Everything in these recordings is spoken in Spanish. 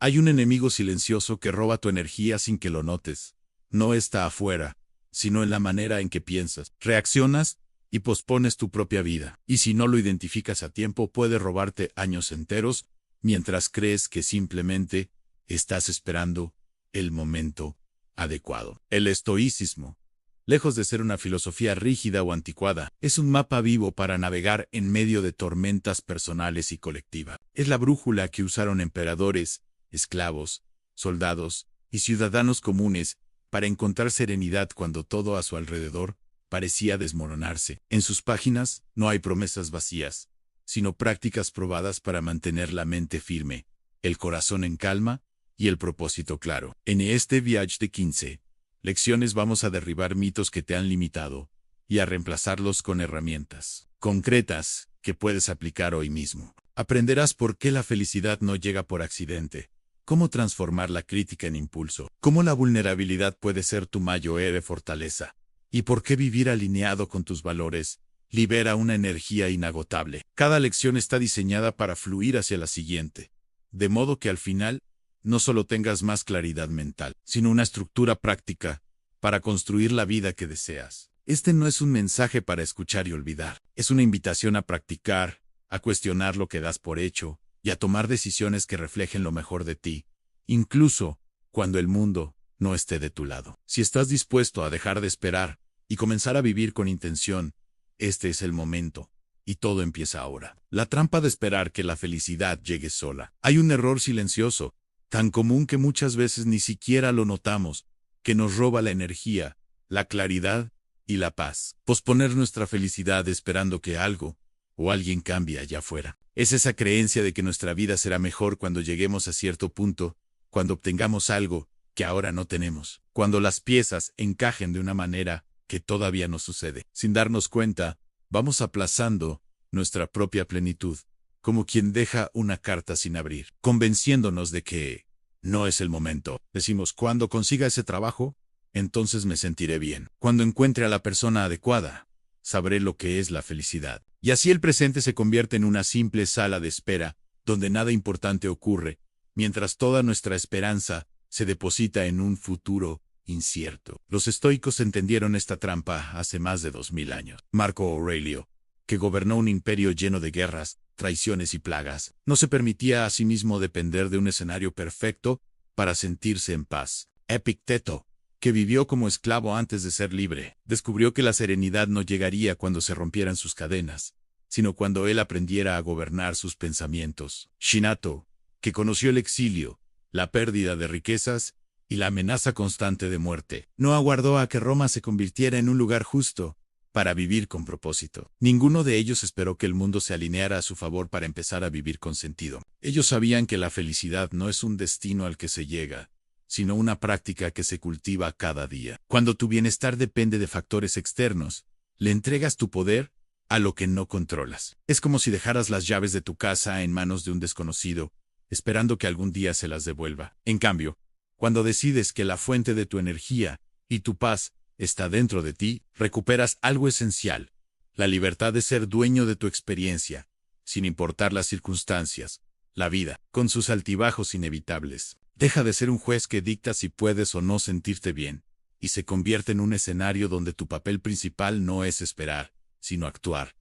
Hay un enemigo silencioso que roba tu energía sin que lo notes. No está afuera, sino en la manera en que piensas, reaccionas y pospones tu propia vida. Y si no lo identificas a tiempo, puede robarte años enteros mientras crees que simplemente estás esperando el momento adecuado. El estoicismo, lejos de ser una filosofía rígida o anticuada, es un mapa vivo para navegar en medio de tormentas personales y colectivas. Es la brújula que usaron emperadores, esclavos, soldados y ciudadanos comunes para encontrar serenidad cuando todo a su alrededor parecía desmoronarse. En sus páginas no hay promesas vacías, sino prácticas probadas para mantener la mente firme, el corazón en calma y el propósito claro. En este viaje de 15 lecciones vamos a derribar mitos que te han limitado y a reemplazarlos con herramientas concretas que puedes aplicar hoy mismo. Aprenderás por qué la felicidad no llega por accidente, cómo transformar la crítica en impulso, cómo la vulnerabilidad puede ser tu mayor fortaleza, y por qué vivir alineado con tus valores libera una energía inagotable. Cada lección está diseñada para fluir hacia la siguiente, de modo que al final no solo tengas más claridad mental, sino una estructura práctica para construir la vida que deseas. Este no es un mensaje para escuchar y olvidar, es una invitación a practicar, a cuestionar lo que das por hecho y a tomar decisiones que reflejen lo mejor de ti, incluso cuando el mundo no esté de tu lado. Si estás dispuesto a dejar de esperar y comenzar a vivir con intención, este es el momento, y todo empieza ahora. La trampa de esperar que la felicidad llegue sola. Hay un error silencioso, tan común que muchas veces ni siquiera lo notamos, que nos roba la energía, la claridad y la paz. Posponer nuestra felicidad esperando que algo o alguien cambie allá afuera. Es esa creencia de que nuestra vida será mejor cuando lleguemos a cierto punto, cuando obtengamos algo que ahora no tenemos, cuando las piezas encajen de una manera que todavía no sucede. Sin darnos cuenta, vamos aplazando nuestra propia plenitud, como quien deja una carta sin abrir, convenciéndonos de que no es el momento. Decimos, cuando consiga ese trabajo, entonces me sentiré bien. Cuando encuentre a la persona adecuada, sabré lo que es la felicidad. Y así el presente se convierte en una simple sala de espera, donde nada importante ocurre, mientras toda nuestra esperanza se deposita en un futuro incierto. Los estoicos entendieron esta trampa hace más de 2000 años. Marco Aurelio, que gobernó un imperio lleno de guerras, traiciones y plagas, no se permitía a sí mismo depender de un escenario perfecto para sentirse en paz. Epicteto, que vivió como esclavo antes de ser libre, descubrió que la serenidad no llegaría cuando se rompieran sus cadenas, sino cuando él aprendiera a gobernar sus pensamientos. Shinato, que conoció el exilio, la pérdida de riquezas y la amenaza constante de muerte, no aguardó a que Roma se convirtiera en un lugar justo para vivir con propósito. Ninguno de ellos esperó que el mundo se alineara a su favor para empezar a vivir con sentido. Ellos sabían que la felicidad no es un destino al que se llega, sino una práctica que se cultiva cada día. Cuando tu bienestar depende de factores externos, le entregas tu poder a lo que no controlas. Es como si dejaras las llaves de tu casa en manos de un desconocido, esperando que algún día se las devuelva. En cambio, cuando decides que la fuente de tu energía y tu paz está dentro de ti, recuperas algo esencial, la libertad de ser dueño de tu experiencia, sin importar las circunstancias. La vida, con sus altibajos inevitables, deja de ser un juez que dicta si puedes o no sentirte bien, y se convierte en un escenario donde tu papel principal no es esperar, sino actuar.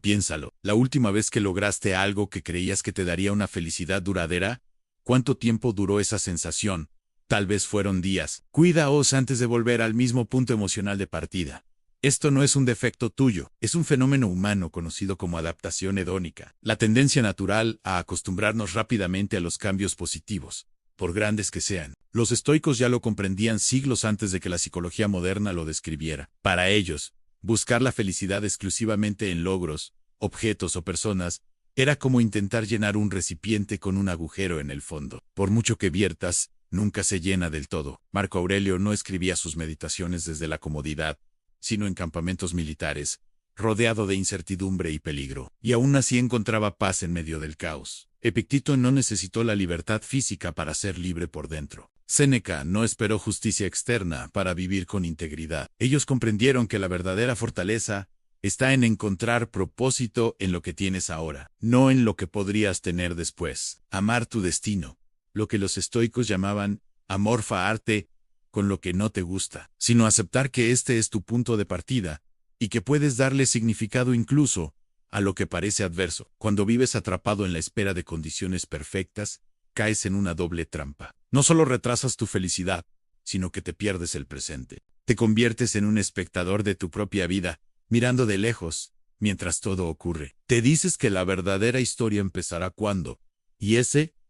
Piénsalo, la última vez que lograste algo que creías que te daría una felicidad duradera, ¿cuánto tiempo duró esa sensación? Tal vez fueron días. Cuídaos antes de volver al mismo punto emocional de partida. Esto no es un defecto tuyo, es un fenómeno humano conocido como adaptación hedónica, la tendencia natural a acostumbrarnos rápidamente a los cambios positivos, por grandes que sean. Los estoicos ya lo comprendían siglos antes de que la psicología moderna lo describiera. Para ellos, buscar la felicidad exclusivamente en logros, objetos o personas, era como intentar llenar un recipiente con un agujero en el fondo. Por mucho que viertas, nunca se llena del todo. Marco Aurelio no escribía sus meditaciones desde la comodidad, sino en campamentos militares, rodeado de incertidumbre y peligro. Y aún así encontraba paz en medio del caos. Epicteto no necesitó la libertad física para ser libre por dentro. Séneca no esperó justicia externa para vivir con integridad. Ellos comprendieron que la verdadera fortaleza está en encontrar propósito en lo que tienes ahora, no en lo que podrías tener después. Amar tu destino lo que los estoicos llamaban amor fati, con lo que no te gusta, sino aceptar que este es tu punto de partida y que puedes darle significado incluso a lo que parece adverso. Cuando vives atrapado en la espera de condiciones perfectas, caes en una doble trampa. No solo retrasas tu felicidad, sino que te pierdes el presente. Te conviertes en un espectador de tu propia vida, mirando de lejos, mientras todo ocurre. Te dices que la verdadera historia empezará cuando, y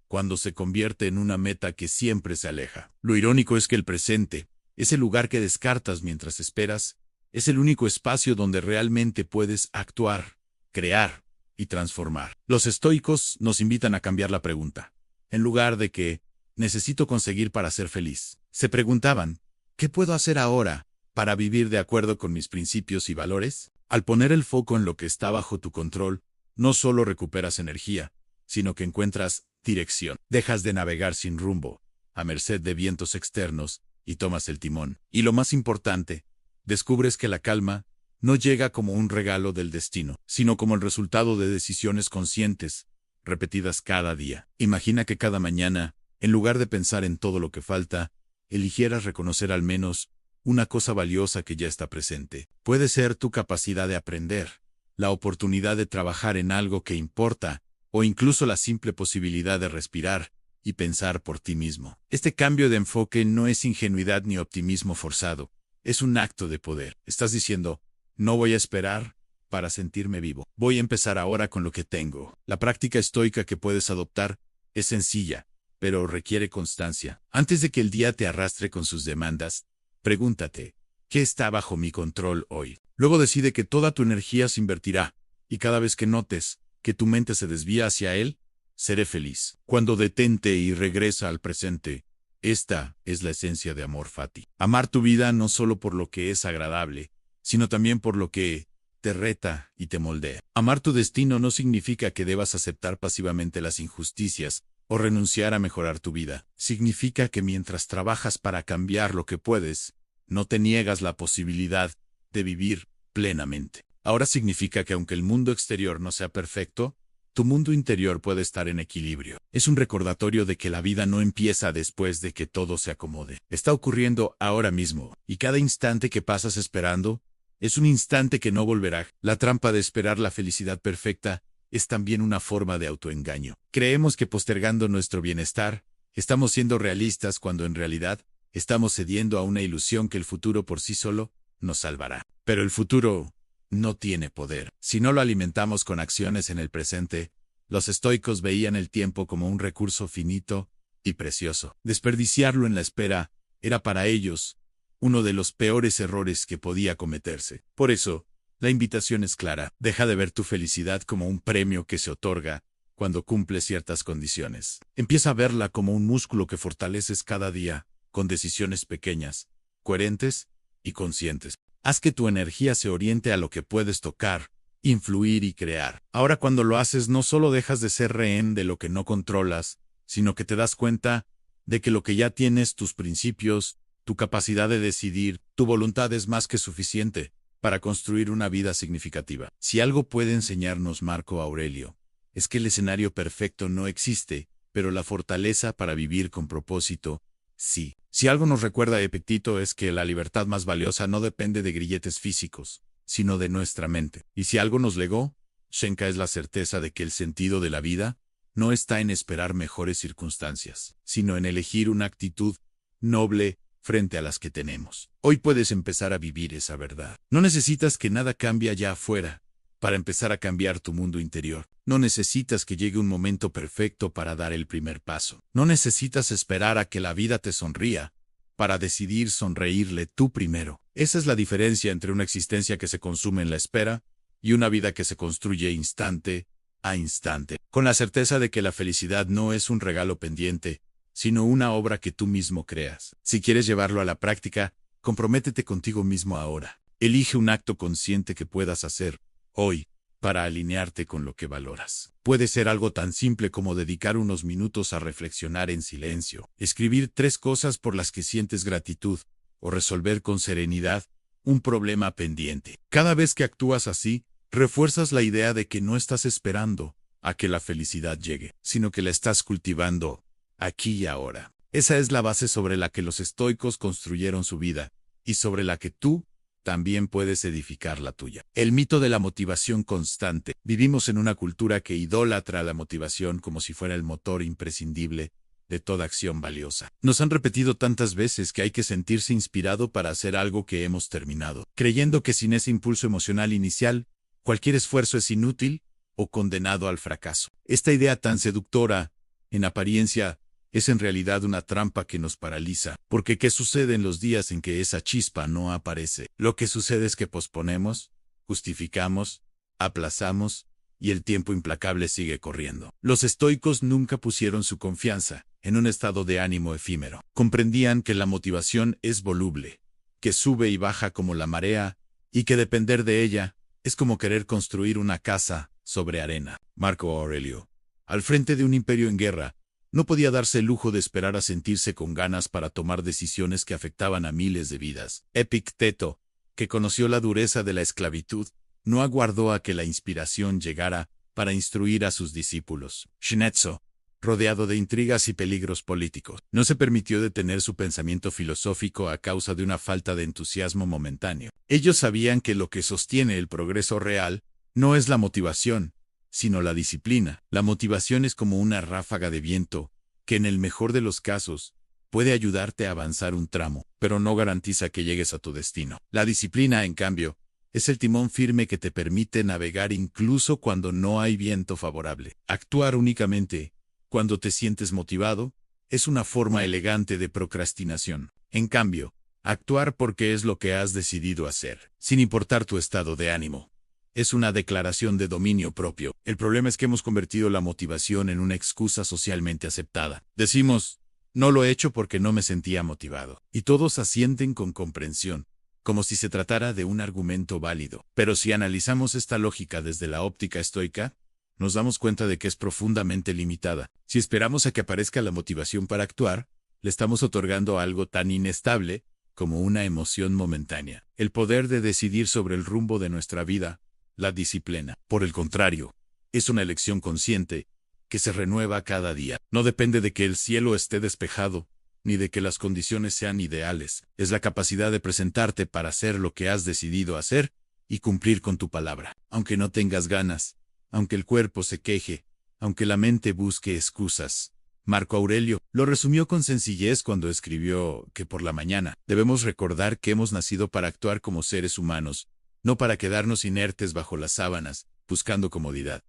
cuando se convierte en una meta que siempre se aleja. Lo irónico es que el presente, ese lugar que descartas mientras esperas, es el único espacio donde realmente puedes actuar, crear y transformar. Los estoicos nos invitan a cambiar la pregunta. En lugar de que, necesito conseguir para ser feliz, se preguntaban, ¿qué puedo hacer ahora para vivir de acuerdo con mis principios y valores? Al poner el foco en lo que está bajo tu control, no solo recuperas energía, sino que encuentras dirección. Dejas de navegar sin rumbo, a merced de vientos externos, y tomas el timón. Y lo más importante, descubres que la calma no llega como un regalo del destino, sino como el resultado de decisiones conscientes, repetidas cada día. Imagina que cada mañana, en lugar de pensar en todo lo que falta, eligieras reconocer al menos una cosa valiosa que ya está presente. Puede ser tu capacidad de aprender, la oportunidad de trabajar en algo que importa, o incluso la simple posibilidad de respirar y pensar por ti mismo. Este cambio de enfoque no es ingenuidad ni optimismo forzado, es un acto de poder. Estás diciendo, no voy a esperar para sentirme vivo. Voy a empezar ahora con lo que tengo. La práctica estoica que puedes adoptar es sencilla, pero requiere constancia. Antes de que el día te arrastre con sus demandas, pregúntate, ¿qué está bajo mi control hoy? Luego decide que toda tu energía se invertirá, y cada vez que notes que tu mente se desvía hacia él, seré feliz. Cuando detente y regresa al presente, esta es la esencia de amor fati. Amar tu vida no solo por lo que es agradable, sino también por lo que te reta y te moldea. Amar tu destino no significa que debas aceptar pasivamente las injusticias o renunciar a mejorar tu vida. Significa que mientras trabajas para cambiar lo que puedes, no te niegas la posibilidad de vivir plenamente. Ahora significa que aunque el mundo exterior no sea perfecto, tu mundo interior puede estar en equilibrio. Es un recordatorio de que la vida no empieza después de que todo se acomode. Está ocurriendo ahora mismo, y cada instante que pasas esperando es un instante que no volverá. La trampa de esperar la felicidad perfecta es también una forma de autoengaño. Creemos que postergando nuestro bienestar, estamos siendo realistas cuando en realidad estamos cediendo a una ilusión que el futuro por sí solo nos salvará. Pero el futuro no tiene poder. Si no lo alimentamos con acciones en el presente, los estoicos veían el tiempo como un recurso finito y precioso. Desperdiciarlo en la espera era para ellos uno de los peores errores que podía cometerse. Por eso, la invitación es clara. Deja de ver tu felicidad como un premio que se otorga cuando cumples ciertas condiciones. Empieza a verla como un músculo que fortaleces cada día, con decisiones pequeñas, coherentes y conscientes. Haz que tu energía se oriente a lo que puedes tocar, influir y crear. Ahora cuando lo haces no solo dejas de ser rehén de lo que no controlas, sino que te das cuenta de que lo que ya tienes, tus principios, tu capacidad de decidir, tu voluntad es más que suficiente para construir una vida significativa. Si algo puede enseñarnos Marco Aurelio, es que el escenario perfecto no existe, pero la fortaleza para vivir con propósito, sí. Si algo nos recuerda a Epicteto es que la libertad más valiosa no depende de grilletes físicos, sino de nuestra mente. Y si algo nos legó, Shenka es la certeza de que el sentido de la vida no está en esperar mejores circunstancias, sino en elegir una actitud noble frente a las que tenemos. Hoy puedes empezar a vivir esa verdad. No necesitas que nada cambie allá afuera para empezar a cambiar tu mundo interior. No necesitas que llegue un momento perfecto para dar el primer paso. No necesitas esperar a que la vida te sonría para decidir sonreírle tú primero. Esa es la diferencia entre una existencia que se consume en la espera y una vida que se construye instante a instante, con la certeza de que la felicidad no es un regalo pendiente, sino una obra que tú mismo creas. Si quieres llevarlo a la práctica, comprométete contigo mismo ahora. Elige un acto consciente que puedas hacer hoy para alinearte con lo que valoras. Puede ser algo tan simple como dedicar unos minutos a reflexionar en silencio, escribir 3 cosas por las que sientes gratitud, o resolver con serenidad un problema pendiente. Cada vez que actúas así, refuerzas la idea de que no estás esperando a que la felicidad llegue, sino que la estás cultivando aquí y ahora. Esa es la base sobre la que los estoicos construyeron su vida, y sobre la que tú también puedes edificar la tuya. El mito de la motivación constante. Vivimos en una cultura que idolatra la motivación como si fuera el motor imprescindible de toda acción valiosa. Nos han repetido tantas veces que hay que sentirse inspirado para hacer algo que hemos terminado, creyendo que sin ese impulso emocional inicial, cualquier esfuerzo es inútil o condenado al fracaso. Esta idea tan seductora, en apariencia, es en realidad una trampa que nos paraliza, porque ¿qué sucede en los días en que esa chispa no aparece? Lo que sucede es que posponemos, justificamos, aplazamos, y el tiempo implacable sigue corriendo. Los estoicos nunca pusieron su confianza en un estado de ánimo efímero. Comprendían que la motivación es voluble, que sube y baja como la marea, y que depender de ella es como querer construir una casa sobre arena. Marco Aurelio, al frente de un imperio en guerra, no podía darse el lujo de esperar a sentirse con ganas para tomar decisiones que afectaban a miles de vidas. Epicteto, que conoció la dureza de la esclavitud, no aguardó a que la inspiración llegara para instruir a sus discípulos. Shinetsu, rodeado de intrigas y peligros políticos, no se permitió detener su pensamiento filosófico a causa de una falta de entusiasmo momentáneo. Ellos sabían que lo que sostiene el progreso real no es la motivación, sino la disciplina. La motivación es como una ráfaga de viento, que en el mejor de los casos, puede ayudarte a avanzar un tramo, pero no garantiza que llegues a tu destino. La disciplina, en cambio, es el timón firme que te permite navegar incluso cuando no hay viento favorable. Actuar únicamente, cuando te sientes motivado, es una forma elegante de procrastinación. En cambio, actuar porque es lo que has decidido hacer, sin importar tu estado de ánimo, es una declaración de dominio propio. El problema es que hemos convertido la motivación en una excusa socialmente aceptada. Decimos, no lo he hecho porque no me sentía motivado. Y todos asienten con comprensión, como si se tratara de un argumento válido. Pero si analizamos esta lógica desde la óptica estoica, nos damos cuenta de que es profundamente limitada. Si esperamos a que aparezca la motivación para actuar, le estamos otorgando algo tan inestable como una emoción momentánea. El poder de decidir sobre el rumbo de nuestra vida, la disciplina, por el contrario, es una elección consciente que se renueva cada día. No depende de que el cielo esté despejado, ni de que las condiciones sean ideales. Es la capacidad de presentarte para hacer lo que has decidido hacer y cumplir con tu palabra. Aunque no tengas ganas, aunque el cuerpo se queje, aunque la mente busque excusas. Marco Aurelio lo resumió con sencillez cuando escribió que por la mañana debemos recordar que hemos nacido para actuar como seres humanos, no para quedarnos inertes bajo las sábanas, buscando comodidad.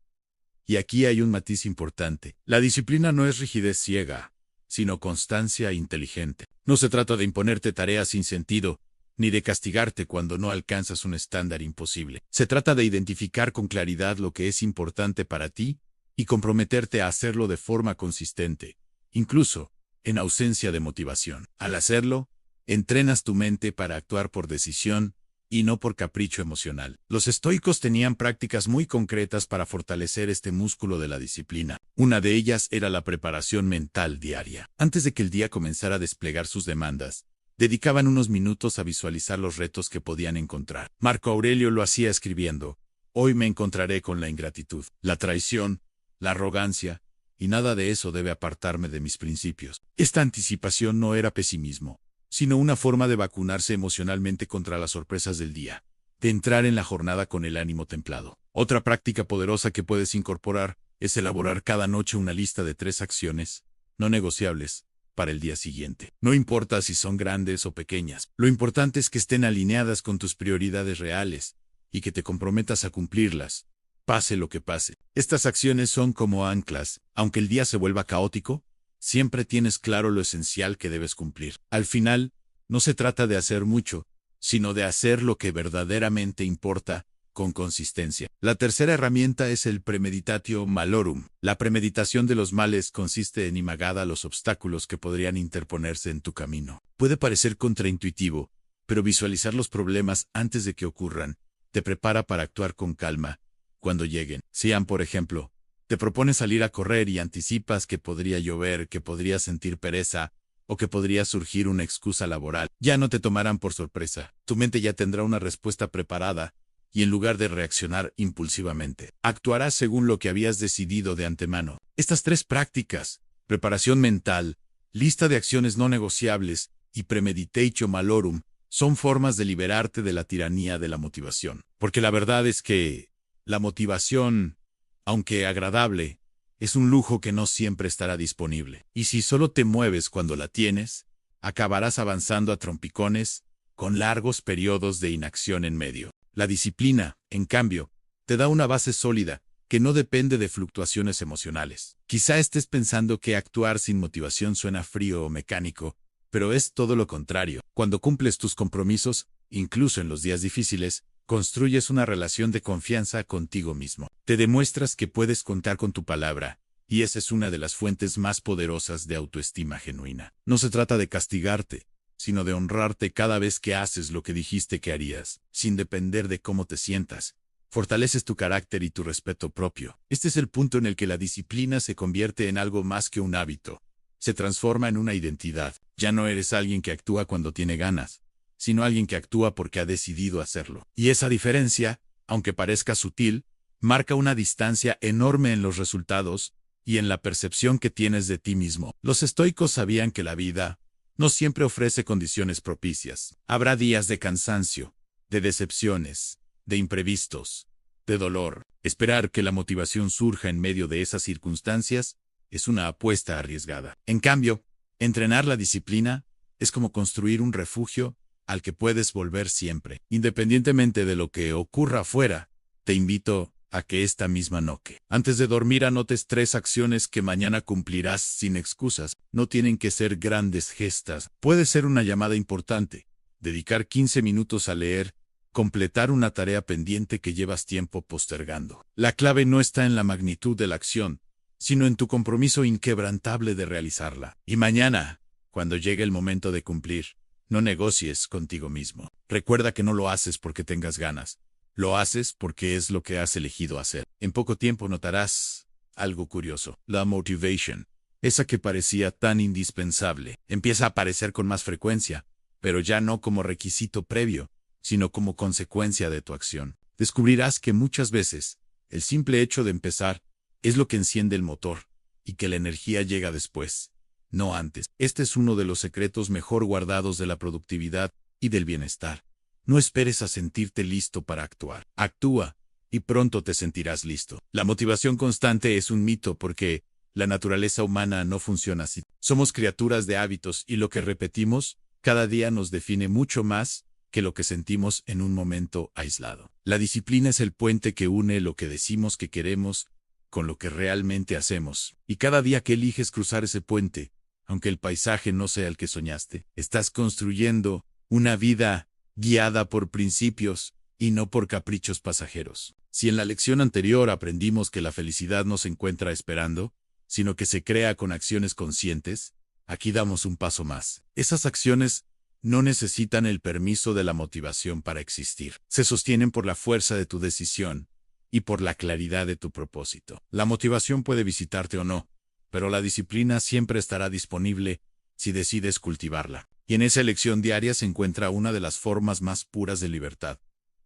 Y aquí hay un matiz importante. La disciplina no es rigidez ciega, sino constancia inteligente. No se trata de imponerte tareas sin sentido, ni de castigarte cuando no alcanzas un estándar imposible. Se trata de identificar con claridad lo que es importante para ti y comprometerte a hacerlo de forma consistente, incluso en ausencia de motivación. Al hacerlo, entrenas tu mente para actuar por decisión y no por capricho emocional. Los estoicos tenían prácticas muy concretas para fortalecer este músculo de la disciplina. Una de ellas era la preparación mental diaria. Antes de que el día comenzara a desplegar sus demandas, dedicaban unos minutos a visualizar los retos que podían encontrar. Marco Aurelio lo hacía escribiendo: hoy me encontraré con la ingratitud, la traición, la arrogancia, y nada de eso debe apartarme de mis principios. Esta anticipación no era pesimismo, sino una forma de vacunarse emocionalmente contra las sorpresas del día, de entrar en la jornada con el ánimo templado. Otra práctica poderosa que puedes incorporar es elaborar cada noche una lista de 3 acciones, no negociables, para el día siguiente. No importa si son grandes o pequeñas, lo importante es que estén alineadas con tus prioridades reales y que te comprometas a cumplirlas, pase lo que pase. Estas acciones son como anclas. Aunque el día se vuelva caótico, siempre tienes claro lo esencial que debes cumplir. Al final, no se trata de hacer mucho, sino de hacer lo que verdaderamente importa, con consistencia. La tercera herramienta es el premeditatio malorum. La premeditación de los males consiste en imagar a los obstáculos que podrían interponerse en tu camino. Puede parecer contraintuitivo, pero visualizar los problemas antes de que ocurran te prepara para actuar con calma cuando lleguen. Sean, por ejemplo, te propones salir a correr y anticipas que podría llover, que podrías sentir pereza, o que podría surgir una excusa laboral. Ya no te tomarán por sorpresa. Tu mente ya tendrá una respuesta preparada, y en lugar de reaccionar impulsivamente, actuarás según lo que habías decidido de antemano. Estas 3 prácticas Preparación mental, lista de acciones no negociables y premeditatio malorum son formas de liberarte de la tiranía de la motivación. Porque la verdad es que la motivación, aunque agradable, es un lujo que no siempre estará disponible. Y si solo te mueves cuando la tienes, acabarás avanzando a trompicones con largos periodos de inacción en medio. La disciplina, en cambio, te da una base sólida que no depende de fluctuaciones emocionales. Quizá estés pensando que actuar sin motivación suena frío o mecánico, pero es todo lo contrario. Cuando cumples tus compromisos, incluso en los días difíciles, construyes una relación de confianza contigo mismo. Te demuestras que puedes contar con tu palabra, y esa es una de las fuentes más poderosas de autoestima genuina. No se trata de castigarte, sino de honrarte cada vez que haces lo que dijiste que harías, sin depender de cómo te sientas. Fortaleces tu carácter y tu respeto propio. Este es el punto en el que la disciplina se convierte en algo más que un hábito. Se transforma en una identidad. Ya no eres alguien que actúa cuando tiene ganas, sino alguien que actúa porque ha decidido hacerlo. Y esa diferencia, aunque parezca sutil, marca una distancia enorme en los resultados y en la percepción que tienes de ti mismo. Los estoicos sabían que la vida no siempre ofrece condiciones propicias. Habrá días de cansancio, de decepciones, de imprevistos, de dolor. Esperar que la motivación surja en medio de esas circunstancias es una apuesta arriesgada. En cambio, entrenar la disciplina es como construir un refugio al que puedes volver siempre. Independientemente de lo que ocurra afuera, te invito a que esta misma noche, antes de dormir, anotes 3 acciones que mañana cumplirás sin excusas. No tienen que ser grandes gestas. Puede ser una llamada importante, dedicar 15 minutos a leer, completar una tarea pendiente que llevas tiempo postergando. La clave no está en la magnitud de la acción, sino en tu compromiso inquebrantable de realizarla. Y mañana, cuando llegue el momento de cumplir, no negocies contigo mismo. Recuerda que no lo haces porque tengas ganas. Lo haces porque es lo que has elegido hacer. En poco tiempo notarás algo curioso. La motivation, esa que parecía tan indispensable, empieza a aparecer con más frecuencia, pero ya no como requisito previo, sino como consecuencia de tu acción. Descubrirás que muchas veces el simple hecho de empezar es lo que enciende el motor, y que la energía llega después, no antes. Este es uno de los secretos mejor guardados de la productividad y del bienestar. No esperes a sentirte listo para actuar. Actúa, y pronto te sentirás listo. La motivación constante es un mito porque la naturaleza humana no funciona así. Somos criaturas de hábitos y lo que repetimos cada día nos define mucho más que lo que sentimos en un momento aislado. La disciplina es el puente que une lo que decimos que queremos con lo que realmente hacemos. Y cada día que eliges cruzar ese puente, aunque el paisaje no sea el que soñaste, estás construyendo una vida guiada por principios y no por caprichos pasajeros. Si en la lección anterior aprendimos que la felicidad no se encuentra esperando, sino que se crea con acciones conscientes, aquí damos un paso más. Esas acciones no necesitan el permiso de la motivación para existir. Se sostienen por la fuerza de tu decisión y por la claridad de tu propósito. La motivación puede visitarte o no, pero la disciplina siempre estará disponible si decides cultivarla. Y en esa elección diaria se encuentra una de las formas más puras de libertad,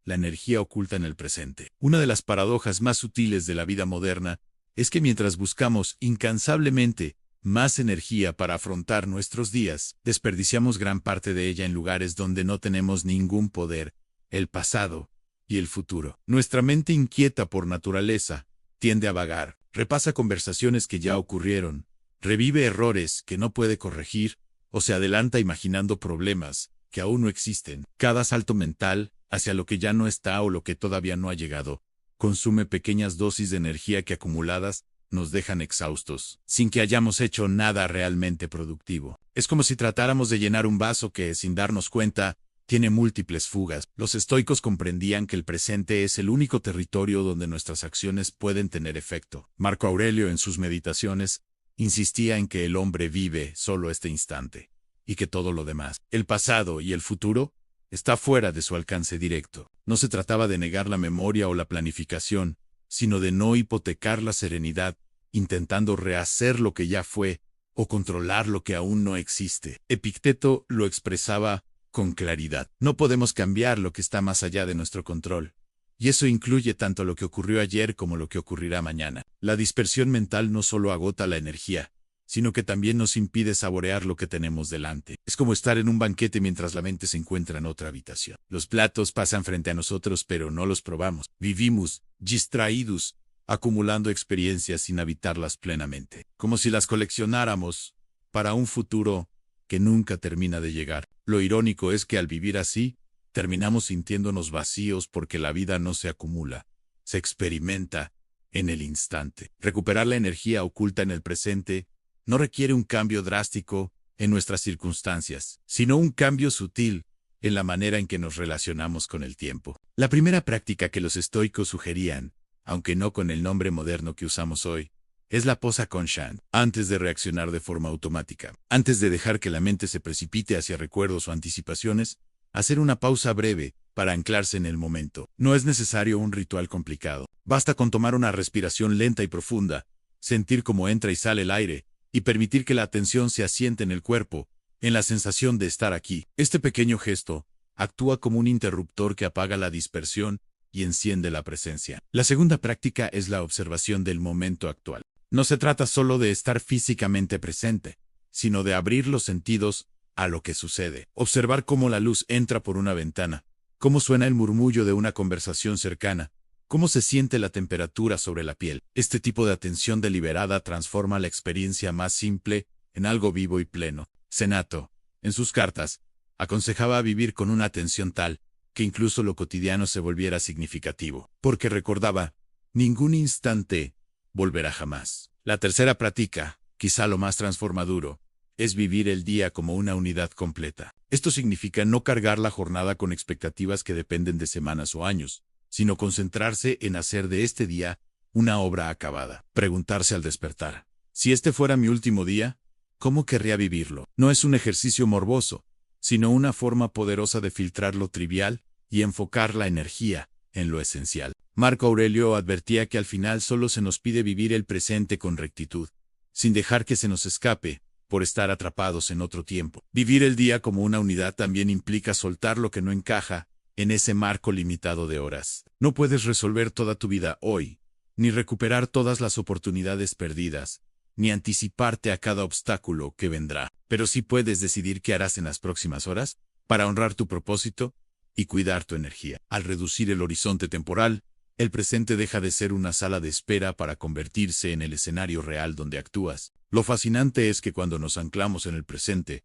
la energía oculta en el presente. Una de las paradojas más sutiles de la vida moderna es que mientras buscamos incansablemente más energía para afrontar nuestros días, desperdiciamos gran parte de ella en lugares donde no tenemos ningún poder, el pasado y el futuro. Nuestra mente inquieta por naturaleza tiende a vagar, repasa conversaciones que ya ocurrieron, revive errores que no puede corregir, o se adelanta imaginando problemas que aún no existen. Cada salto mental hacia lo que ya no está o lo que todavía no ha llegado consume pequeñas dosis de energía que acumuladas nos dejan exhaustos, sin que hayamos hecho nada realmente productivo. Es como si tratáramos de llenar un vaso que, sin darnos cuenta, tiene múltiples fugas. Los estoicos comprendían que el presente es el único territorio donde nuestras acciones pueden tener efecto. Marco Aurelio, en sus meditaciones, insistía en que el hombre vive solo este instante, y que todo lo demás, el pasado y el futuro, está fuera de su alcance directo. No se trataba de negar la memoria o la planificación, sino de no hipotecar la serenidad, intentando rehacer lo que ya fue o controlar lo que aún no existe. Epicteto lo expresaba con claridad. No podemos cambiar lo que está más allá de nuestro control. Y eso incluye tanto lo que ocurrió ayer como lo que ocurrirá mañana. La dispersión mental no solo agota la energía, sino que también nos impide saborear lo que tenemos delante. Es como estar en un banquete mientras la mente se encuentra en otra habitación. Los platos pasan frente a nosotros, pero no los probamos. Vivimos distraídos, acumulando experiencias sin habitarlas plenamente, como si las coleccionáramos para un futuro que nunca termina de llegar. Lo irónico es que al vivir así, terminamos sintiéndonos vacíos porque la vida no se acumula, se experimenta en el instante. Recuperar la energía oculta en el presente no requiere un cambio drástico en nuestras circunstancias, sino un cambio sutil en la manera en que nos relacionamos con el tiempo. La primera práctica que los estoicos sugerían, aunque no con el nombre moderno que usamos hoy, es la posa consciente. Antes de reaccionar de forma automática, antes de dejar que la mente se precipite hacia recuerdos o anticipaciones, hacer una pausa breve para anclarse en el momento. No es necesario un ritual complicado. Basta con tomar una respiración lenta y profunda, sentir cómo entra y sale el aire, y permitir que la atención se asiente en el cuerpo, en la sensación de estar aquí. Este pequeño gesto actúa como un interruptor que apaga la dispersión y enciende la presencia. La segunda práctica es la observación del momento actual. No se trata solo de estar físicamente presente, sino de abrir los sentidos a lo que sucede. Observar cómo la luz entra por una ventana, cómo suena el murmullo de una conversación cercana, cómo se siente la temperatura sobre la piel. Este tipo de atención deliberada transforma la experiencia más simple en algo vivo y pleno. Senato, en sus cartas, aconsejaba vivir con una atención tal que incluso lo cotidiano se volviera significativo, porque recordaba, ningún instante volverá jamás. La tercera práctica, quizá lo más transformador, es vivir el día como una unidad completa. Esto significa no cargar la jornada con expectativas que dependen de semanas o años, sino concentrarse en hacer de este día una obra acabada. Preguntarse al despertar, si este fuera mi último día, ¿cómo querría vivirlo? No es un ejercicio morboso, sino una forma poderosa de filtrar lo trivial y enfocar la energía en lo esencial. Marco Aurelio advertía que al final solo se nos pide vivir el presente con rectitud, sin dejar que se nos escape, por estar atrapados en otro tiempo. Vivir el día como una unidad también implica soltar lo que no encaja en ese marco limitado de horas. No puedes resolver toda tu vida hoy, ni recuperar todas las oportunidades perdidas, ni anticiparte a cada obstáculo que vendrá. Pero sí puedes decidir qué harás en las próximas horas para honrar tu propósito y cuidar tu energía. Al reducir el horizonte temporal, el presente deja de ser una sala de espera para convertirse en el escenario real donde actúas. Lo fascinante es que cuando nos anclamos en el presente,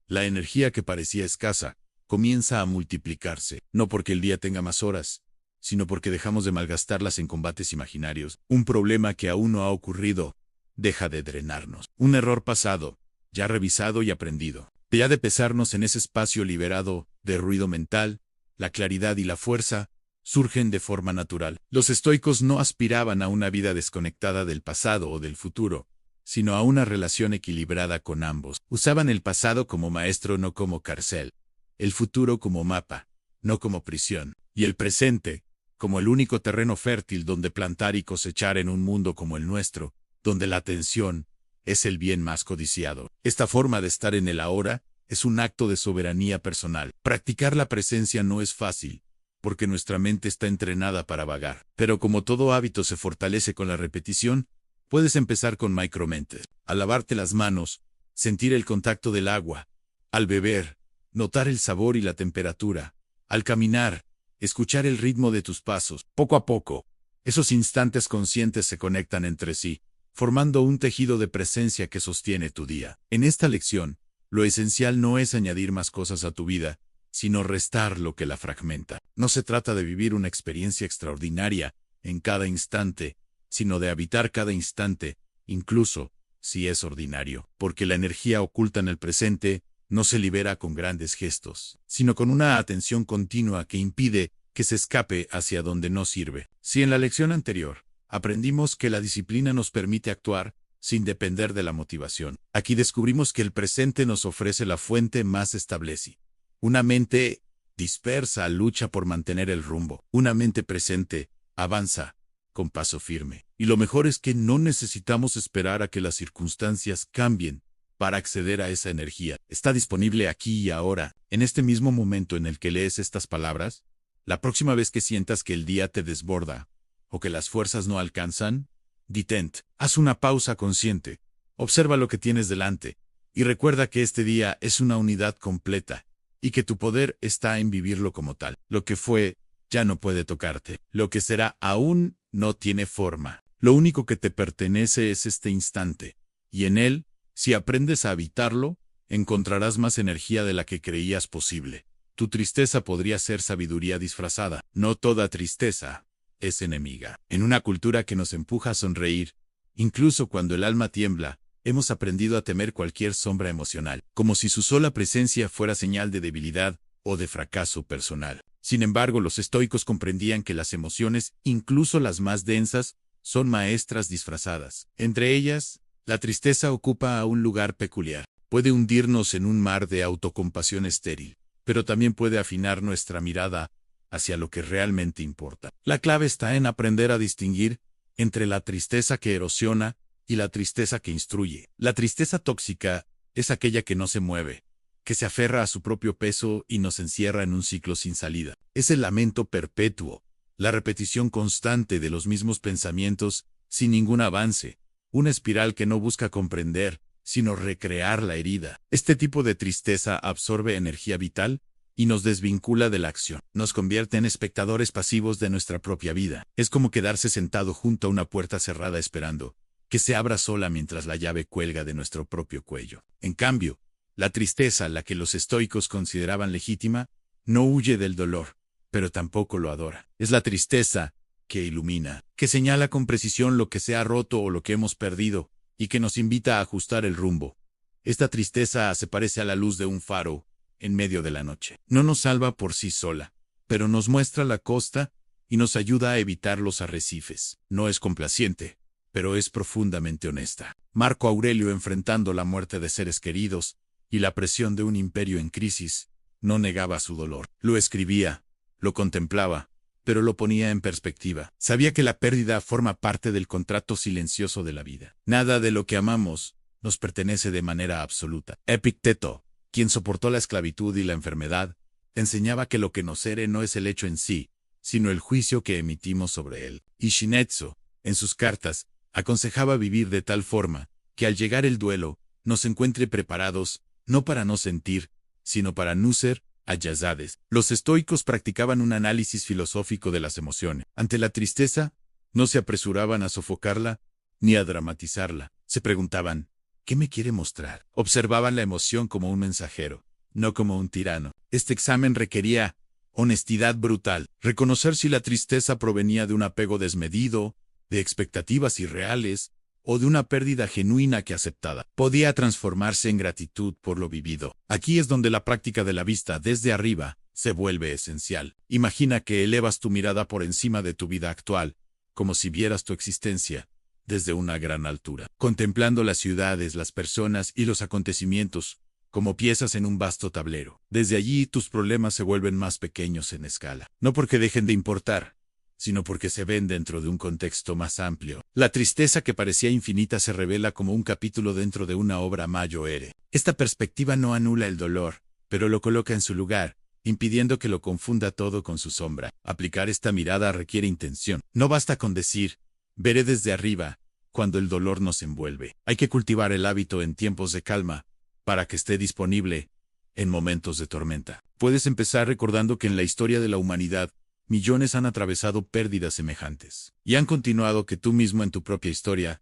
la energía que parecía escasa comienza a multiplicarse, no porque el día tenga más horas, sino porque dejamos de malgastarlas en combates imaginarios. Un problema que aún no ha ocurrido deja de drenarnos. Un error pasado, ya revisado y aprendido, ya de pesarnos en ese espacio liberado de ruido mental. La claridad y la fuerza surgen de forma natural. Los estoicos no aspiraban a una vida desconectada del pasado o del futuro, sino a una relación equilibrada con ambos. Usaban el pasado como maestro, no como cárcel, el futuro como mapa, no como prisión, y el presente como el único terreno fértil donde plantar y cosechar en un mundo como el nuestro, donde la atención es el bien más codiciado. Esta forma de estar en el ahora es un acto de soberanía personal. Practicar la presencia no es fácil, porque nuestra mente está entrenada para vagar. Pero como todo hábito se fortalece con la repetición, puedes empezar con micromentes. Al lavarte las manos, sentir el contacto del agua. Al beber, notar el sabor y la temperatura. Al caminar, escuchar el ritmo de tus pasos. Poco a poco, esos instantes conscientes se conectan entre sí, formando un tejido de presencia que sostiene tu día. En esta lección, lo esencial no es añadir más cosas a tu vida, sino restar lo que la fragmenta. No se trata de vivir una experiencia extraordinaria en cada instante, sino de habitar cada instante, incluso si es ordinario, porque la energía oculta en el presente no se libera con grandes gestos, sino con una atención continua que impide que se escape hacia donde no sirve. Si en la lección anterior aprendimos que la disciplina nos permite actuar sin depender de la motivación, aquí descubrimos que el presente nos ofrece la fuente más establecida. Una mente dispersa lucha por mantener el rumbo. Una mente presente avanza con paso firme. Y lo mejor es que no necesitamos esperar a que las circunstancias cambien para acceder a esa energía. Está disponible aquí y ahora, en este mismo momento en el que lees estas palabras. La próxima vez que sientas que el día te desborda o que las fuerzas no alcanzan, detente, haz una pausa consciente, Observa lo que tienes delante y recuerda que este día es una unidad completa y que tu poder está en vivirlo como tal. Lo que fue ya no puede tocarte. Lo que será aún no tiene forma. Lo único que te pertenece es este instante, y en él, si aprendes a habitarlo, encontrarás más energía de la que creías posible. Tu tristeza podría ser sabiduría disfrazada. No toda tristeza es enemiga. En una cultura que nos empuja a sonreír, incluso cuando el alma tiembla, hemos aprendido a temer cualquier sombra emocional, como si su sola presencia fuera señal de debilidad o de fracaso personal. Sin embargo, los estoicos comprendían que las emociones, incluso las más densas, son maestras disfrazadas. Entre ellas, la tristeza ocupa un lugar peculiar. Puede hundirnos en un mar de autocompasión estéril, pero también puede afinar nuestra mirada hacia lo que realmente importa. La clave está en aprender a distinguir entre la tristeza que erosiona y la tristeza que instruye. La tristeza tóxica es aquella que no se mueve, que se aferra a su propio peso y nos encierra en un ciclo sin salida. Es el lamento perpetuo, la repetición constante de los mismos pensamientos sin ningún avance, una espiral que no busca comprender, sino recrear la herida. Este tipo de tristeza absorbe energía vital y nos desvincula de la acción. Nos convierte en espectadores pasivos de nuestra propia vida. Es como quedarse sentado junto a una puerta cerrada esperando que se abra sola mientras la llave cuelga de nuestro propio cuello. En cambio, la tristeza, la que los estoicos consideraban legítima, no huye del dolor, pero tampoco lo adora. Es la tristeza que ilumina, que señala con precisión lo que se ha roto o lo que hemos perdido, y que nos invita a ajustar el rumbo. Esta tristeza se parece a la luz de un faro en medio de la noche. No nos salva por sí sola, pero nos muestra la costa y nos ayuda a evitar los arrecifes. No es complaciente, pero es profundamente honesta. Marco Aurelio, enfrentando la muerte de seres queridos y la presión de un imperio en crisis, no negaba su dolor. Lo escribía, lo contemplaba, pero lo ponía en perspectiva. Sabía que la pérdida forma parte del contrato silencioso de la vida. Nada de lo que amamos nos pertenece de manera absoluta. Epicteto, quien soportó la esclavitud y la enfermedad, enseñaba que lo que nos hiere no es el hecho en sí, sino el juicio que emitimos sobre él. Y Shinetsu, en sus cartas, aconsejaba vivir de tal forma que al llegar el duelo nos encuentre preparados, no para no sentir, sino para no ser hallazades. Los estoicos practicaban un análisis filosófico de las emociones. Ante la tristeza, no se apresuraban a sofocarla ni a dramatizarla. Se preguntaban, ¿qué me quiere mostrar? Observaban la emoción como un mensajero, no como un tirano. Este examen requería honestidad brutal, reconocer si la tristeza provenía de un apego desmedido, de expectativas irreales, o de una pérdida genuina que aceptada podía transformarse en gratitud por lo vivido. Aquí es donde la práctica de la vista desde arriba se vuelve esencial. Imagina que elevas tu mirada por encima de tu vida actual, como si vieras tu existencia desde una gran altura, contemplando las ciudades, las personas y los acontecimientos como piezas en un vasto tablero. Desde allí tus problemas se vuelven más pequeños en escala, no porque dejen de importar, sino porque se ven dentro de un contexto más amplio. La tristeza que parecía infinita se revela como un capítulo dentro de una obra mayor. Esta perspectiva no anula el dolor, pero lo coloca en su lugar, impidiendo que lo confunda todo con su sombra. Aplicar esta mirada requiere intención. No basta con decir, veré desde arriba, cuando el dolor nos envuelve. Hay que cultivar el hábito en tiempos de calma, para que esté disponible en momentos de tormenta. Puedes empezar recordando que en la historia de la humanidad, millones han atravesado pérdidas semejantes, y han continuado que tú mismo en tu propia historia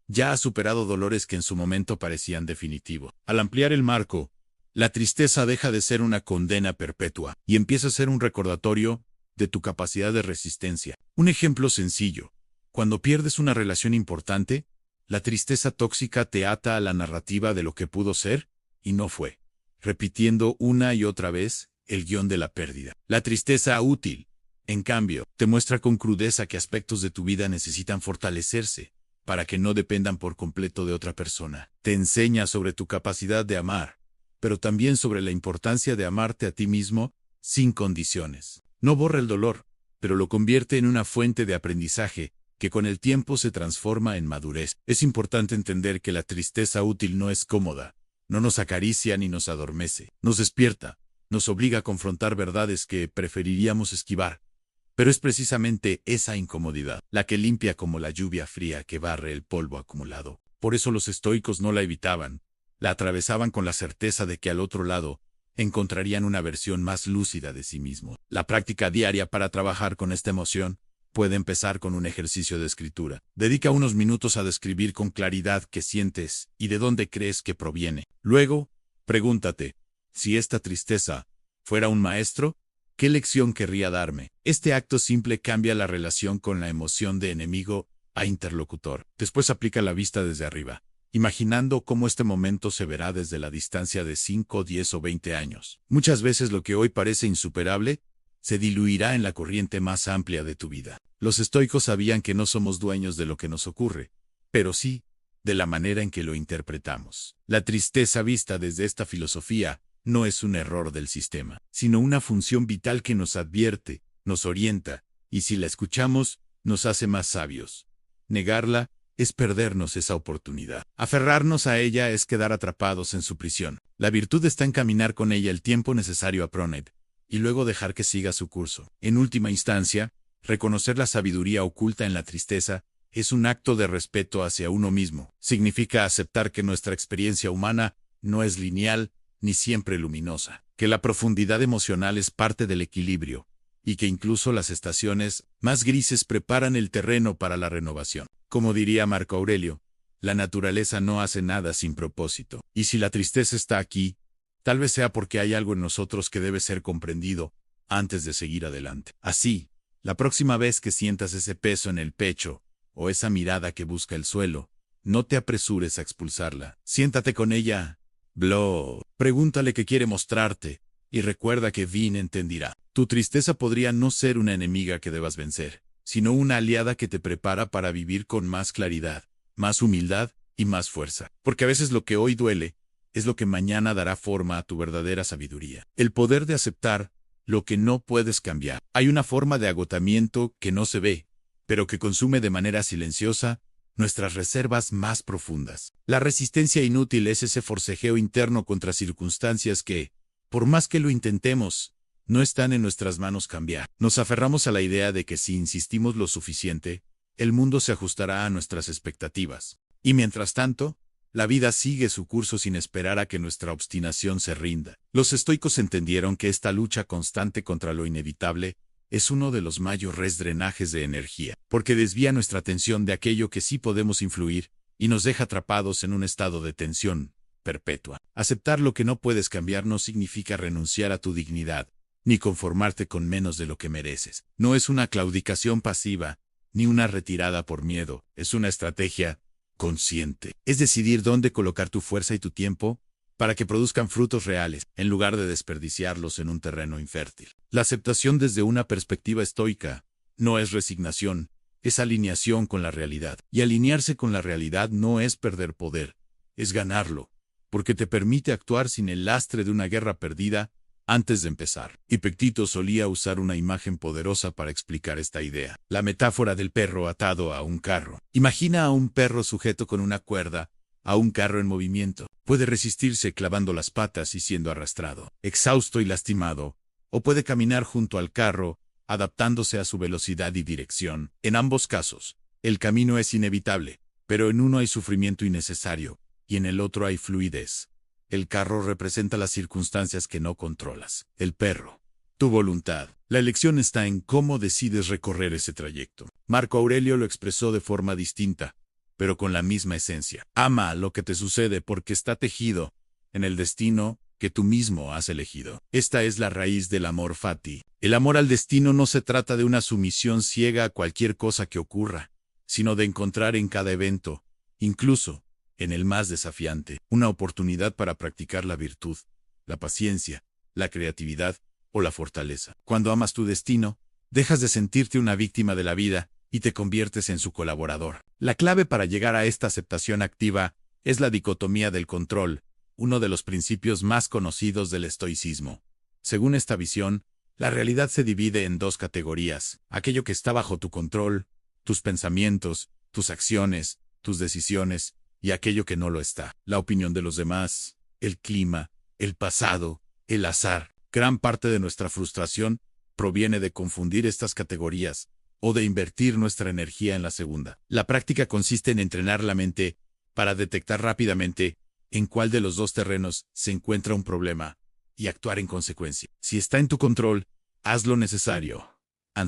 ya has superado dolores que en su momento parecían definitivos. Al ampliar el marco, la tristeza deja de ser una condena perpetua y empieza a ser un recordatorio de tu capacidad de resistencia. Un ejemplo sencillo: cuando pierdes una relación importante, la tristeza tóxica te ata a la narrativa de lo que pudo ser y no fue, repitiendo una y otra vez el guión de la pérdida. La tristeza útil, en cambio, te muestra con crudeza que aspectos de tu vida necesitan fortalecerse para que no dependan por completo de otra persona. Te enseña sobre tu capacidad de amar, pero también sobre la importancia de amarte a ti mismo sin condiciones. No borra el dolor, pero lo convierte en una fuente de aprendizaje que con el tiempo se transforma en madurez. Es importante entender que la tristeza útil no es cómoda, no nos acaricia ni nos adormece, nos despierta, nos obliga a confrontar verdades que preferiríamos esquivar. Pero es precisamente esa incomodidad la que limpia como la lluvia fría que barre el polvo acumulado. Por eso los estoicos no la evitaban, la atravesaban con la certeza de que al otro lado encontrarían una versión más lúcida de sí mismos. La práctica diaria para trabajar con esta emoción puede empezar con un ejercicio de escritura. Dedica unos minutos a describir con claridad qué sientes y de dónde crees que proviene. Luego, pregúntate, si esta tristeza fuera un maestro, ¿qué lección querría darme? Este acto simple cambia la relación con la emoción de enemigo a interlocutor. Después aplica la vista desde arriba, imaginando cómo este momento se verá desde la distancia de 5, 10 o 20 años. Muchas veces lo que hoy parece insuperable se diluirá en la corriente más amplia de tu vida. Los estoicos sabían que no somos dueños de lo que nos ocurre, pero sí de la manera en que lo interpretamos. La tristeza vista desde esta filosofía no es un error del sistema, sino una función vital que nos advierte, nos orienta, y si la escuchamos, nos hace más sabios. Negarla es perdernos esa oportunidad. Aferrarnos a ella es quedar atrapados en su prisión. La virtud está en caminar con ella el tiempo necesario a Pronet, y luego dejar que siga su curso. En última instancia, reconocer la sabiduría oculta en la tristeza es un acto de respeto hacia uno mismo. Significa aceptar que nuestra experiencia humana no es lineal ni siempre luminosa, que la profundidad emocional es parte del equilibrio, y que incluso las estaciones más grises preparan el terreno para la renovación. Como diría Marco Aurelio, la naturaleza no hace nada sin propósito, y si la tristeza está aquí, tal vez sea porque hay algo en nosotros que debe ser comprendido antes de seguir adelante. Así, la próxima vez que sientas ese peso en el pecho o esa mirada que busca el suelo, no te apresures a expulsarla. Siéntate con ella, pregúntale qué quiere mostrarte y recuerda que Vin entenderá. Tu tristeza podría no ser una enemiga que debas vencer, sino una aliada que te prepara para vivir con más claridad, más humildad y más fuerza. Porque a veces lo que hoy duele es lo que mañana dará forma a tu verdadera sabiduría. El poder de aceptar lo que no puedes cambiar. Hay una forma de agotamiento que no se ve, pero que consume de manera silenciosa nuestras reservas más profundas. La resistencia inútil es ese forcejeo interno contra circunstancias que, por más que lo intentemos, no están en nuestras manos cambiar. Nos aferramos a la idea de que si insistimos lo suficiente, el mundo se ajustará a nuestras expectativas. Y mientras tanto, la vida sigue su curso sin esperar a que nuestra obstinación se rinda. Los estoicos entendieron que esta lucha constante contra lo inevitable es uno de los mayores drenajes de energía, porque desvía nuestra atención de aquello que sí podemos influir y nos deja atrapados en un estado de tensión perpetua. Aceptar lo que no puedes cambiar no significa renunciar a tu dignidad, ni conformarte con menos de lo que mereces. No es una claudicación pasiva, ni una retirada por miedo, es una estrategia consciente. Es decidir dónde colocar tu fuerza y tu tiempo para que produzcan frutos reales, en lugar de desperdiciarlos en un terreno infértil. La aceptación desde una perspectiva estoica no es resignación, es alineación con la realidad. Y alinearse con la realidad no es perder poder, es ganarlo, porque te permite actuar sin el lastre de una guerra perdida antes de empezar. Epicteto solía usar una imagen poderosa para explicar esta idea. La metáfora del perro atado a un carro. Imagina a un perro sujeto con una cuerda a un carro en movimiento. Puede resistirse clavando las patas y siendo arrastrado, exhausto y lastimado, o puede caminar junto al carro, adaptándose a su velocidad y dirección. En ambos casos, el camino es inevitable, pero en uno hay sufrimiento innecesario, y en el otro hay fluidez. El carro representa las circunstancias que no controlas. El perro, tu voluntad. La elección está en cómo decides recorrer ese trayecto. Marco Aurelio lo expresó de forma distinta, pero con la misma esencia. Ama lo que te sucede porque está tejido en el destino que tú mismo has elegido. Esta es la raíz del amor fati. El amor al destino no se trata de una sumisión ciega a cualquier cosa que ocurra, sino de encontrar en cada evento, incluso en el más desafiante, una oportunidad para practicar la virtud, la paciencia, la creatividad o la fortaleza. Cuando amas tu destino, dejas de sentirte una víctima de la vida y te conviertes en su colaborador. La clave para llegar a esta aceptación activa es la dicotomía del control, uno de los principios más conocidos del estoicismo. Según esta visión, la realidad se divide en dos categorías: aquello que está bajo tu control, tus pensamientos, tus acciones, tus decisiones, y aquello que no lo está, la opinión de los demás, el clima, el pasado, el azar. Gran parte de nuestra frustración proviene de confundir estas categorías o de invertir nuestra energía en la segunda. La práctica consiste en entrenar la mente para detectar rápidamente en cuál de los dos terrenos se encuentra un problema y actuar en consecuencia. Si está en tu control, haz lo necesario.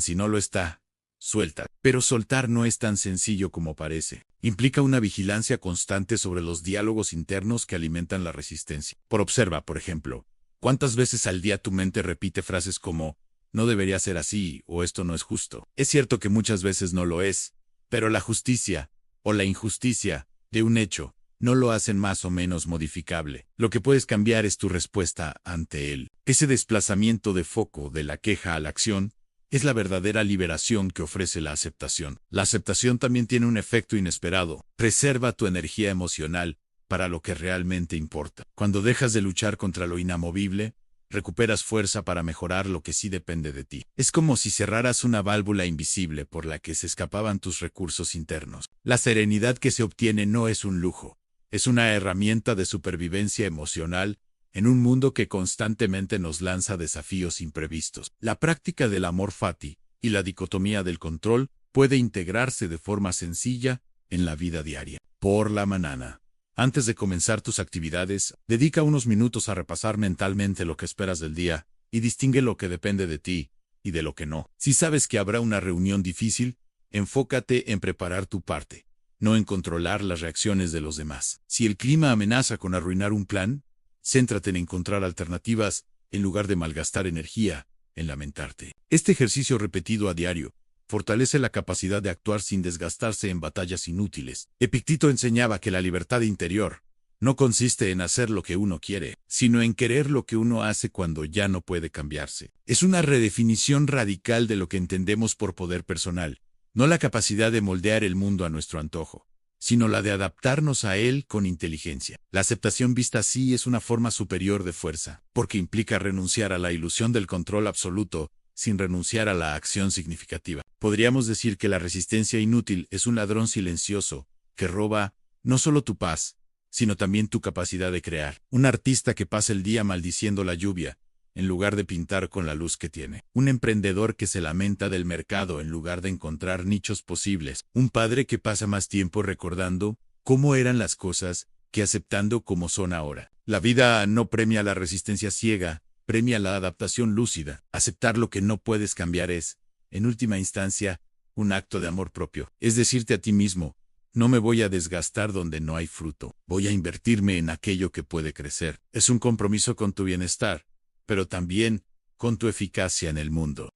Si no lo está, suelta. Pero soltar no es tan sencillo como parece. Implica una vigilancia constante sobre los diálogos internos que alimentan la resistencia. Observa, por ejemplo, cuántas veces al día tu mente repite frases como no debería ser así o esto no es justo. Es cierto que muchas veces no lo es, pero la justicia o la injusticia de un hecho no lo hacen más o menos modificable. Lo que puedes cambiar es tu respuesta ante él. Ese desplazamiento de foco de la queja a la acción es la verdadera liberación que ofrece la aceptación. La aceptación también tiene un efecto inesperado. Preserva tu energía emocional para lo que realmente importa. Cuando dejas de luchar contra lo inamovible, recuperas fuerza para mejorar lo que sí depende de ti. Es como si cerraras una válvula invisible por la que se escapaban tus recursos internos. La serenidad que se obtiene no es un lujo, es una herramienta de supervivencia emocional en un mundo que constantemente nos lanza desafíos imprevistos. La práctica del amor fati y la dicotomía del control puede integrarse de forma sencilla en la vida diaria. Por la mañana, antes de comenzar tus actividades, dedica unos minutos a repasar mentalmente lo que esperas del día y distingue lo que depende de ti y de lo que no. Si sabes que habrá una reunión difícil, enfócate en preparar tu parte, no en controlar las reacciones de los demás. Si el clima amenaza con arruinar un plan, céntrate en encontrar alternativas en lugar de malgastar energía en lamentarte. Este ejercicio repetido a diario fortalece la capacidad de actuar sin desgastarse en batallas inútiles. Epicteto enseñaba que la libertad interior no consiste en hacer lo que uno quiere, sino en querer lo que uno hace cuando ya no puede cambiarse. Es una redefinición radical de lo que entendemos por poder personal, no la capacidad de moldear el mundo a nuestro antojo, sino la de adaptarnos a él con inteligencia. La aceptación vista así es una forma superior de fuerza, porque implica renunciar a la ilusión del control absoluto sin renunciar a la acción significativa. Podríamos decir que la resistencia inútil es un ladrón silencioso que roba no solo tu paz, sino también tu capacidad de crear. Un artista que pasa el día maldiciendo la lluvia, en lugar de pintar con la luz que tiene. Un emprendedor que se lamenta del mercado en lugar de encontrar nichos posibles. Un padre que pasa más tiempo recordando cómo eran las cosas que aceptando cómo son ahora. La vida no premia la resistencia ciega, premia la adaptación lúcida. Aceptar lo que no puedes cambiar es, en última instancia, un acto de amor propio. Es decirte a ti mismo, no me voy a desgastar donde no hay fruto. Voy a invertirme en aquello que puede crecer. Es un compromiso con tu bienestar, pero también con tu eficacia en el mundo.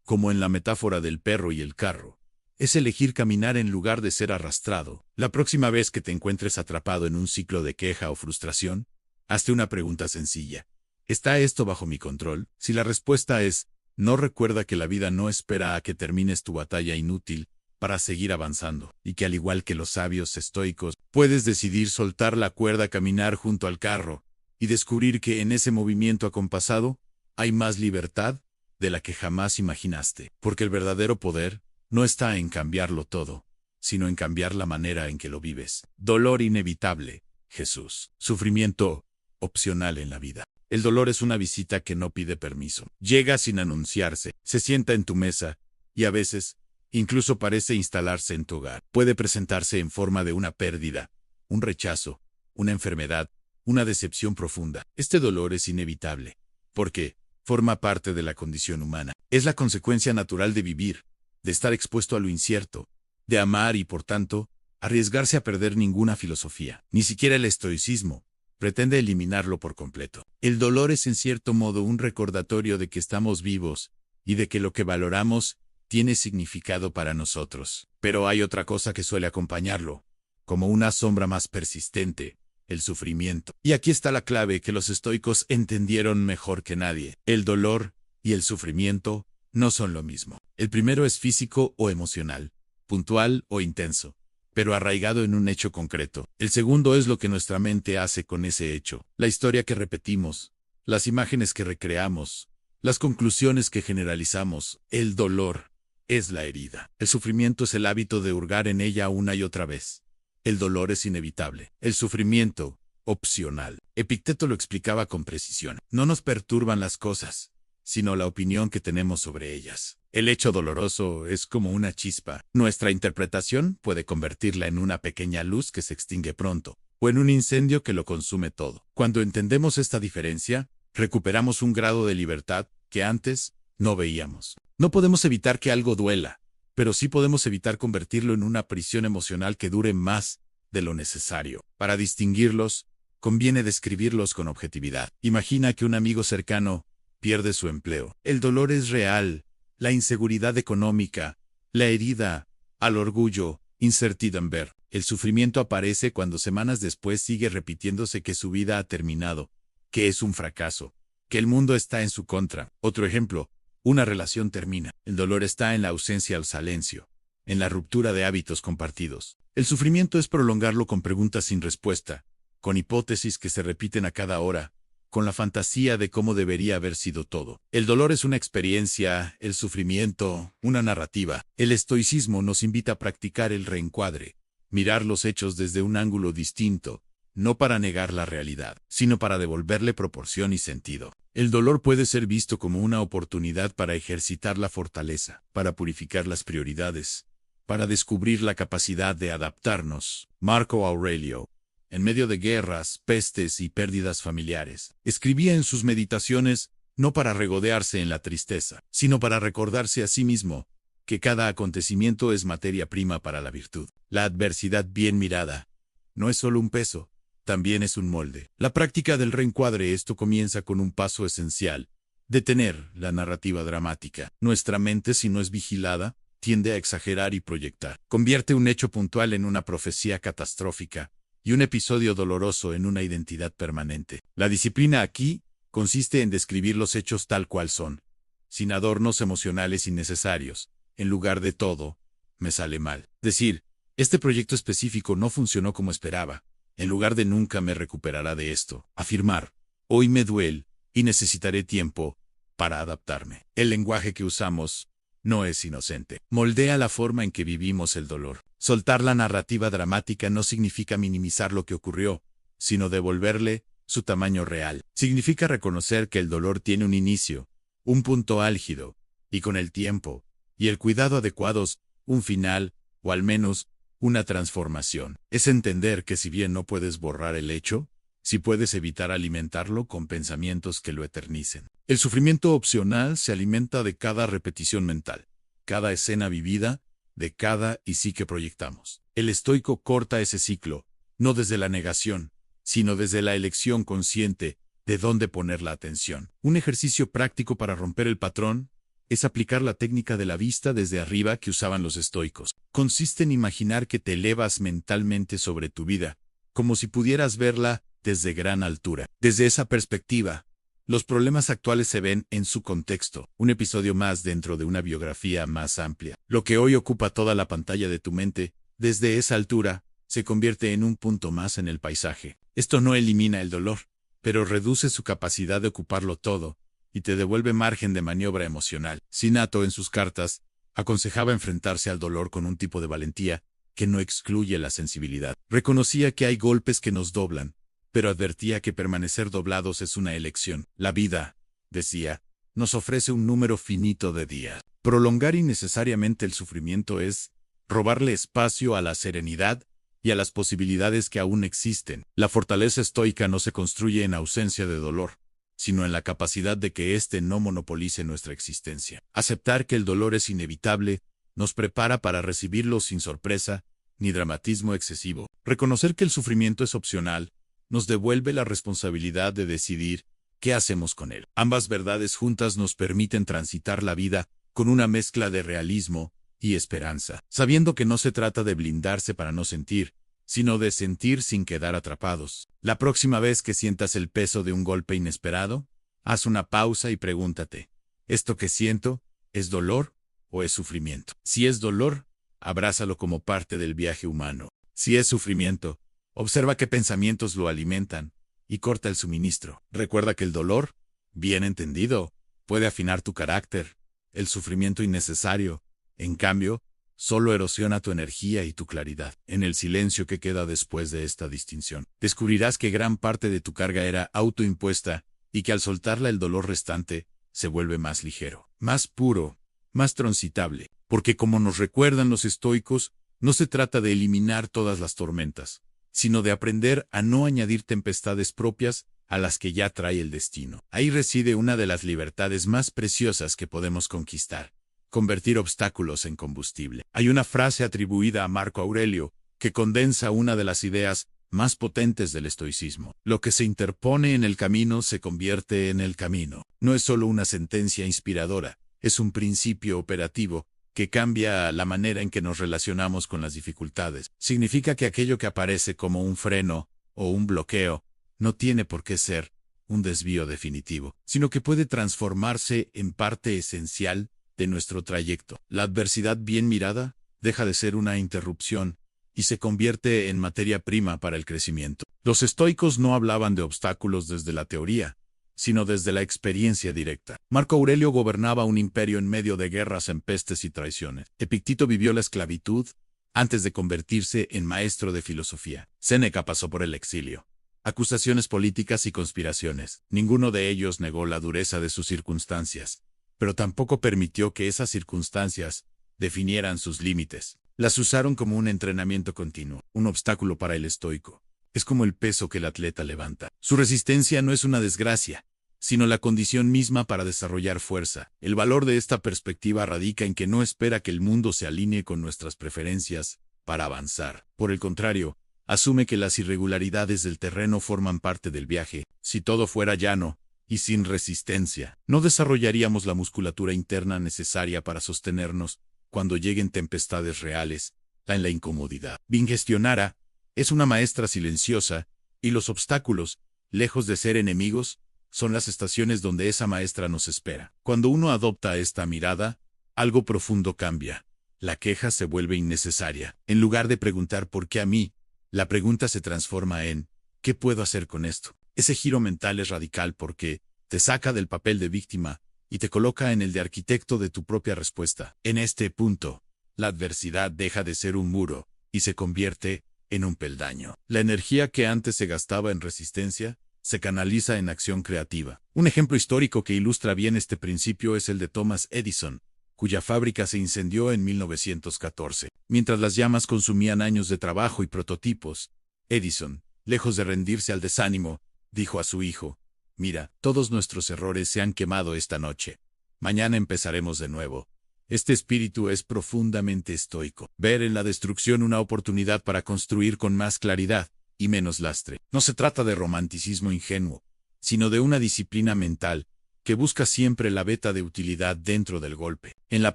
Como en la metáfora del perro y el carro. Es elegir caminar en lugar de ser arrastrado. La próxima vez que te encuentres atrapado en un ciclo de queja o frustración, hazte una pregunta sencilla. ¿Está esto bajo mi control? Si la respuesta es no, recuerda que la vida no espera a que termines tu batalla inútil para seguir avanzando, y que al igual que los sabios estoicos, puedes decidir soltar la cuerda, caminar junto al carro, y descubrir que en ese movimiento acompasado hay más libertad de la que jamás imaginaste, porque el verdadero poder no está en cambiarlo todo, sino en cambiar la manera en que lo vives. Dolor inevitable, Jesús. Sufrimiento opcional en la vida. El dolor es una visita que no pide permiso. Llega sin anunciarse, se sienta en tu mesa y a veces incluso parece instalarse en tu hogar. Puede presentarse en forma de una pérdida, un rechazo, una enfermedad, una decepción profunda. Este dolor es inevitable, porque forma parte de la condición humana. Es la consecuencia natural de vivir, de estar expuesto a lo incierto, de amar y, por tanto, arriesgarse a perder. Ninguna filosofía, ni siquiera el estoicismo, pretende eliminarlo por completo. El dolor es en cierto modo un recordatorio de que estamos vivos y de que lo que valoramos tiene significado para nosotros. Pero hay otra cosa que suele acompañarlo, como una sombra más persistente: el sufrimiento. Y aquí está la clave que los estoicos entendieron mejor que nadie. El dolor y el sufrimiento no son lo mismo. El primero es físico o emocional, puntual o intenso, pero arraigado en un hecho concreto. El segundo es lo que nuestra mente hace con ese hecho, la historia que repetimos, las imágenes que recreamos, las conclusiones que generalizamos. El dolor es la herida. El sufrimiento es el hábito de hurgar en ella una y otra vez. El dolor es inevitable. El sufrimiento, opcional. Epicteto lo explicaba con precisión. No nos perturban las cosas, sino la opinión que tenemos sobre ellas. El hecho doloroso es como una chispa. Nuestra interpretación puede convertirla en una pequeña luz que se extingue pronto, o en un incendio que lo consume todo. Cuando entendemos esta diferencia, recuperamos un grado de libertad que antes no veíamos. No podemos evitar que algo duela, pero sí podemos evitar convertirlo en una prisión emocional que dure más de lo necesario. Para distinguirlos, conviene describirlos con objetividad. Imagina que un amigo cercano pierde su empleo. El dolor es real, la inseguridad económica, la herida al orgullo, incertidumbre. El sufrimiento aparece cuando semanas después sigue repitiéndose que su vida ha terminado, que es un fracaso, que el mundo está en su contra. Otro ejemplo, una relación termina. El dolor está en la ausencia o silencio, en la ruptura de hábitos compartidos. El sufrimiento es prolongarlo con preguntas sin respuesta, con hipótesis que se repiten a cada hora, con la fantasía de cómo debería haber sido todo. El dolor es una experiencia, el sufrimiento, una narrativa. El estoicismo nos invita a practicar el reencuadre, mirar los hechos desde un ángulo distinto, no para negar la realidad, sino para devolverle proporción y sentido. El dolor puede ser visto como una oportunidad para ejercitar la fortaleza, para purificar las prioridades, para descubrir la capacidad de adaptarnos. Marco Aurelio, en medio de guerras, pestes y pérdidas familiares, escribía en sus meditaciones no para regodearse en la tristeza, sino para recordarse a sí mismo que cada acontecimiento es materia prima para la virtud. La adversidad bien mirada no es solo un peso, también es un molde. La práctica del reencuadre esto comienza con un paso esencial: detener la narrativa dramática. Nuestra mente, si no es vigilada, tiende a exagerar y proyectar. Convierte un hecho puntual en una profecía catastrófica y un episodio doloroso en una identidad permanente. La disciplina aquí consiste en describir los hechos tal cual son, sin adornos emocionales innecesarios. En lugar de todo, me sale mal. Decir, este proyecto específico no funcionó como esperaba, en lugar de nunca me recuperará de esto. Afirmar, hoy me duele y necesitaré tiempo para adaptarme. El lenguaje que usamos no es inocente. Moldea la forma en que vivimos el dolor. Soltar la narrativa dramática no significa minimizar lo que ocurrió, sino devolverle su tamaño real. Significa reconocer que el dolor tiene un inicio, un punto álgido, y con el tiempo y el cuidado adecuados, un final, o al menos, una transformación. Es entender que si bien no puedes borrar el hecho, sí puedes evitar alimentarlo con pensamientos que lo eternicen. El sufrimiento opcional se alimenta de cada repetición mental, cada escena vivida, de cada y sí que proyectamos. El estoico corta ese ciclo, no desde la negación, sino desde la elección consciente de dónde poner la atención. Un ejercicio práctico para romper el patrón es aplicar la técnica de la vista desde arriba que usaban los estoicos. Consiste en imaginar que te elevas mentalmente sobre tu vida, como si pudieras verla desde gran altura. Desde esa perspectiva, los problemas actuales se ven en su contexto, un episodio más dentro de una biografía más amplia. Lo que hoy ocupa toda la pantalla de tu mente, desde esa altura, se convierte en un punto más en el paisaje. Esto no elimina el dolor, pero reduce su capacidad de ocuparlo todo, y te devuelve margen de maniobra emocional. Sinato, en sus cartas, aconsejaba enfrentarse al dolor con un tipo de valentía que no excluye la sensibilidad. Reconocía que hay golpes que nos doblan, pero advertía que permanecer doblados es una elección. La vida, decía, nos ofrece un número finito de días. Prolongar innecesariamente el sufrimiento es robarle espacio a la serenidad y a las posibilidades que aún existen. La fortaleza estoica no se construye en ausencia de dolor, sino en la capacidad de que éste no monopolice nuestra existencia. Aceptar que el dolor es inevitable nos prepara para recibirlo sin sorpresa ni dramatismo excesivo. Reconocer que el sufrimiento es opcional nos devuelve la responsabilidad de decidir qué hacemos con él. Ambas verdades juntas nos permiten transitar la vida con una mezcla de realismo y esperanza, sabiendo que no se trata de blindarse para no sentir, sino de sentir sin quedar atrapados. La próxima vez que sientas el peso de un golpe inesperado, haz una pausa y pregúntate, ¿esto que siento es dolor o es sufrimiento? Si es dolor, abrázalo como parte del viaje humano. Si es sufrimiento, observa qué pensamientos lo alimentan y corta el suministro. Recuerda que el dolor, bien entendido, puede afinar tu carácter. El sufrimiento innecesario, en cambio, solo erosiona tu energía y tu claridad. En el silencio que queda después de esta distinción, descubrirás que gran parte de tu carga era autoimpuesta y que al soltarla el dolor restante se vuelve más ligero, más puro, más transitable. Porque como nos recuerdan los estoicos, no se trata de eliminar todas las tormentas, sino de aprender a no añadir tempestades propias a las que ya trae el destino. Ahí reside una de las libertades más preciosas que podemos conquistar: convertir obstáculos en combustible. Hay una frase atribuida a Marco Aurelio que condensa una de las ideas más potentes del estoicismo: lo que se interpone en el camino se convierte en el camino. No es solo una sentencia inspiradora, es un principio operativo que cambia la manera en que nos relacionamos con las dificultades. Significa que aquello que aparece como un freno o un bloqueo no tiene por qué ser un desvío definitivo, sino que puede transformarse en parte esencial de nuestro trayecto. La adversidad bien mirada deja de ser una interrupción y se convierte en materia prima para el crecimiento. Los estoicos no hablaban de obstáculos desde la teoría, sino desde la experiencia directa. Marco Aurelio gobernaba un imperio en medio de guerras, pestes y traiciones. Epicteto vivió la esclavitud antes de convertirse en maestro de filosofía. Séneca pasó por el exilio, acusaciones políticas y conspiraciones. Ninguno de ellos negó la dureza de sus circunstancias, pero tampoco permitió que esas circunstancias definieran sus límites. Las usaron como un entrenamiento continuo. Un obstáculo para el estoico es como el peso que el atleta levanta. Su resistencia no es una desgracia, sino la condición misma para desarrollar fuerza. El valor de esta perspectiva radica en que no espera que el mundo se alinee con nuestras preferencias para avanzar. Por el contrario, asume que las irregularidades del terreno forman parte del viaje. Si todo fuera llano y sin resistencia, no desarrollaríamos la musculatura interna necesaria para sostenernos cuando lleguen tempestades reales. En la incomodidad bien gestionada, es una maestra silenciosa, y los obstáculos, lejos de ser enemigos, son las estaciones donde esa maestra nos espera. Cuando uno adopta esta mirada, algo profundo cambia. La queja se vuelve innecesaria. En lugar de preguntar ¿por qué a mí?, la pregunta se transforma en ¿qué puedo hacer con esto? Ese giro mental es radical porque te saca del papel de víctima y te coloca en el de arquitecto de tu propia respuesta. En este punto, la adversidad deja de ser un muro y se convierte en un peldaño. La energía que antes se gastaba en resistencia se canaliza en acción creativa. Un ejemplo histórico que ilustra bien este principio es el de Thomas Edison, cuya fábrica se incendió en 1914. Mientras las llamas consumían años de trabajo y prototipos, Edison, lejos de rendirse al desánimo, dijo a su hijo: «Mira, todos nuestros errores se han quemado esta noche. Mañana empezaremos de nuevo». Este espíritu es profundamente estoico. Ver en la destrucción una oportunidad para construir con más claridad y menos lastre. No se trata de romanticismo ingenuo, sino de una disciplina mental que busca siempre la beta de utilidad dentro del golpe. En la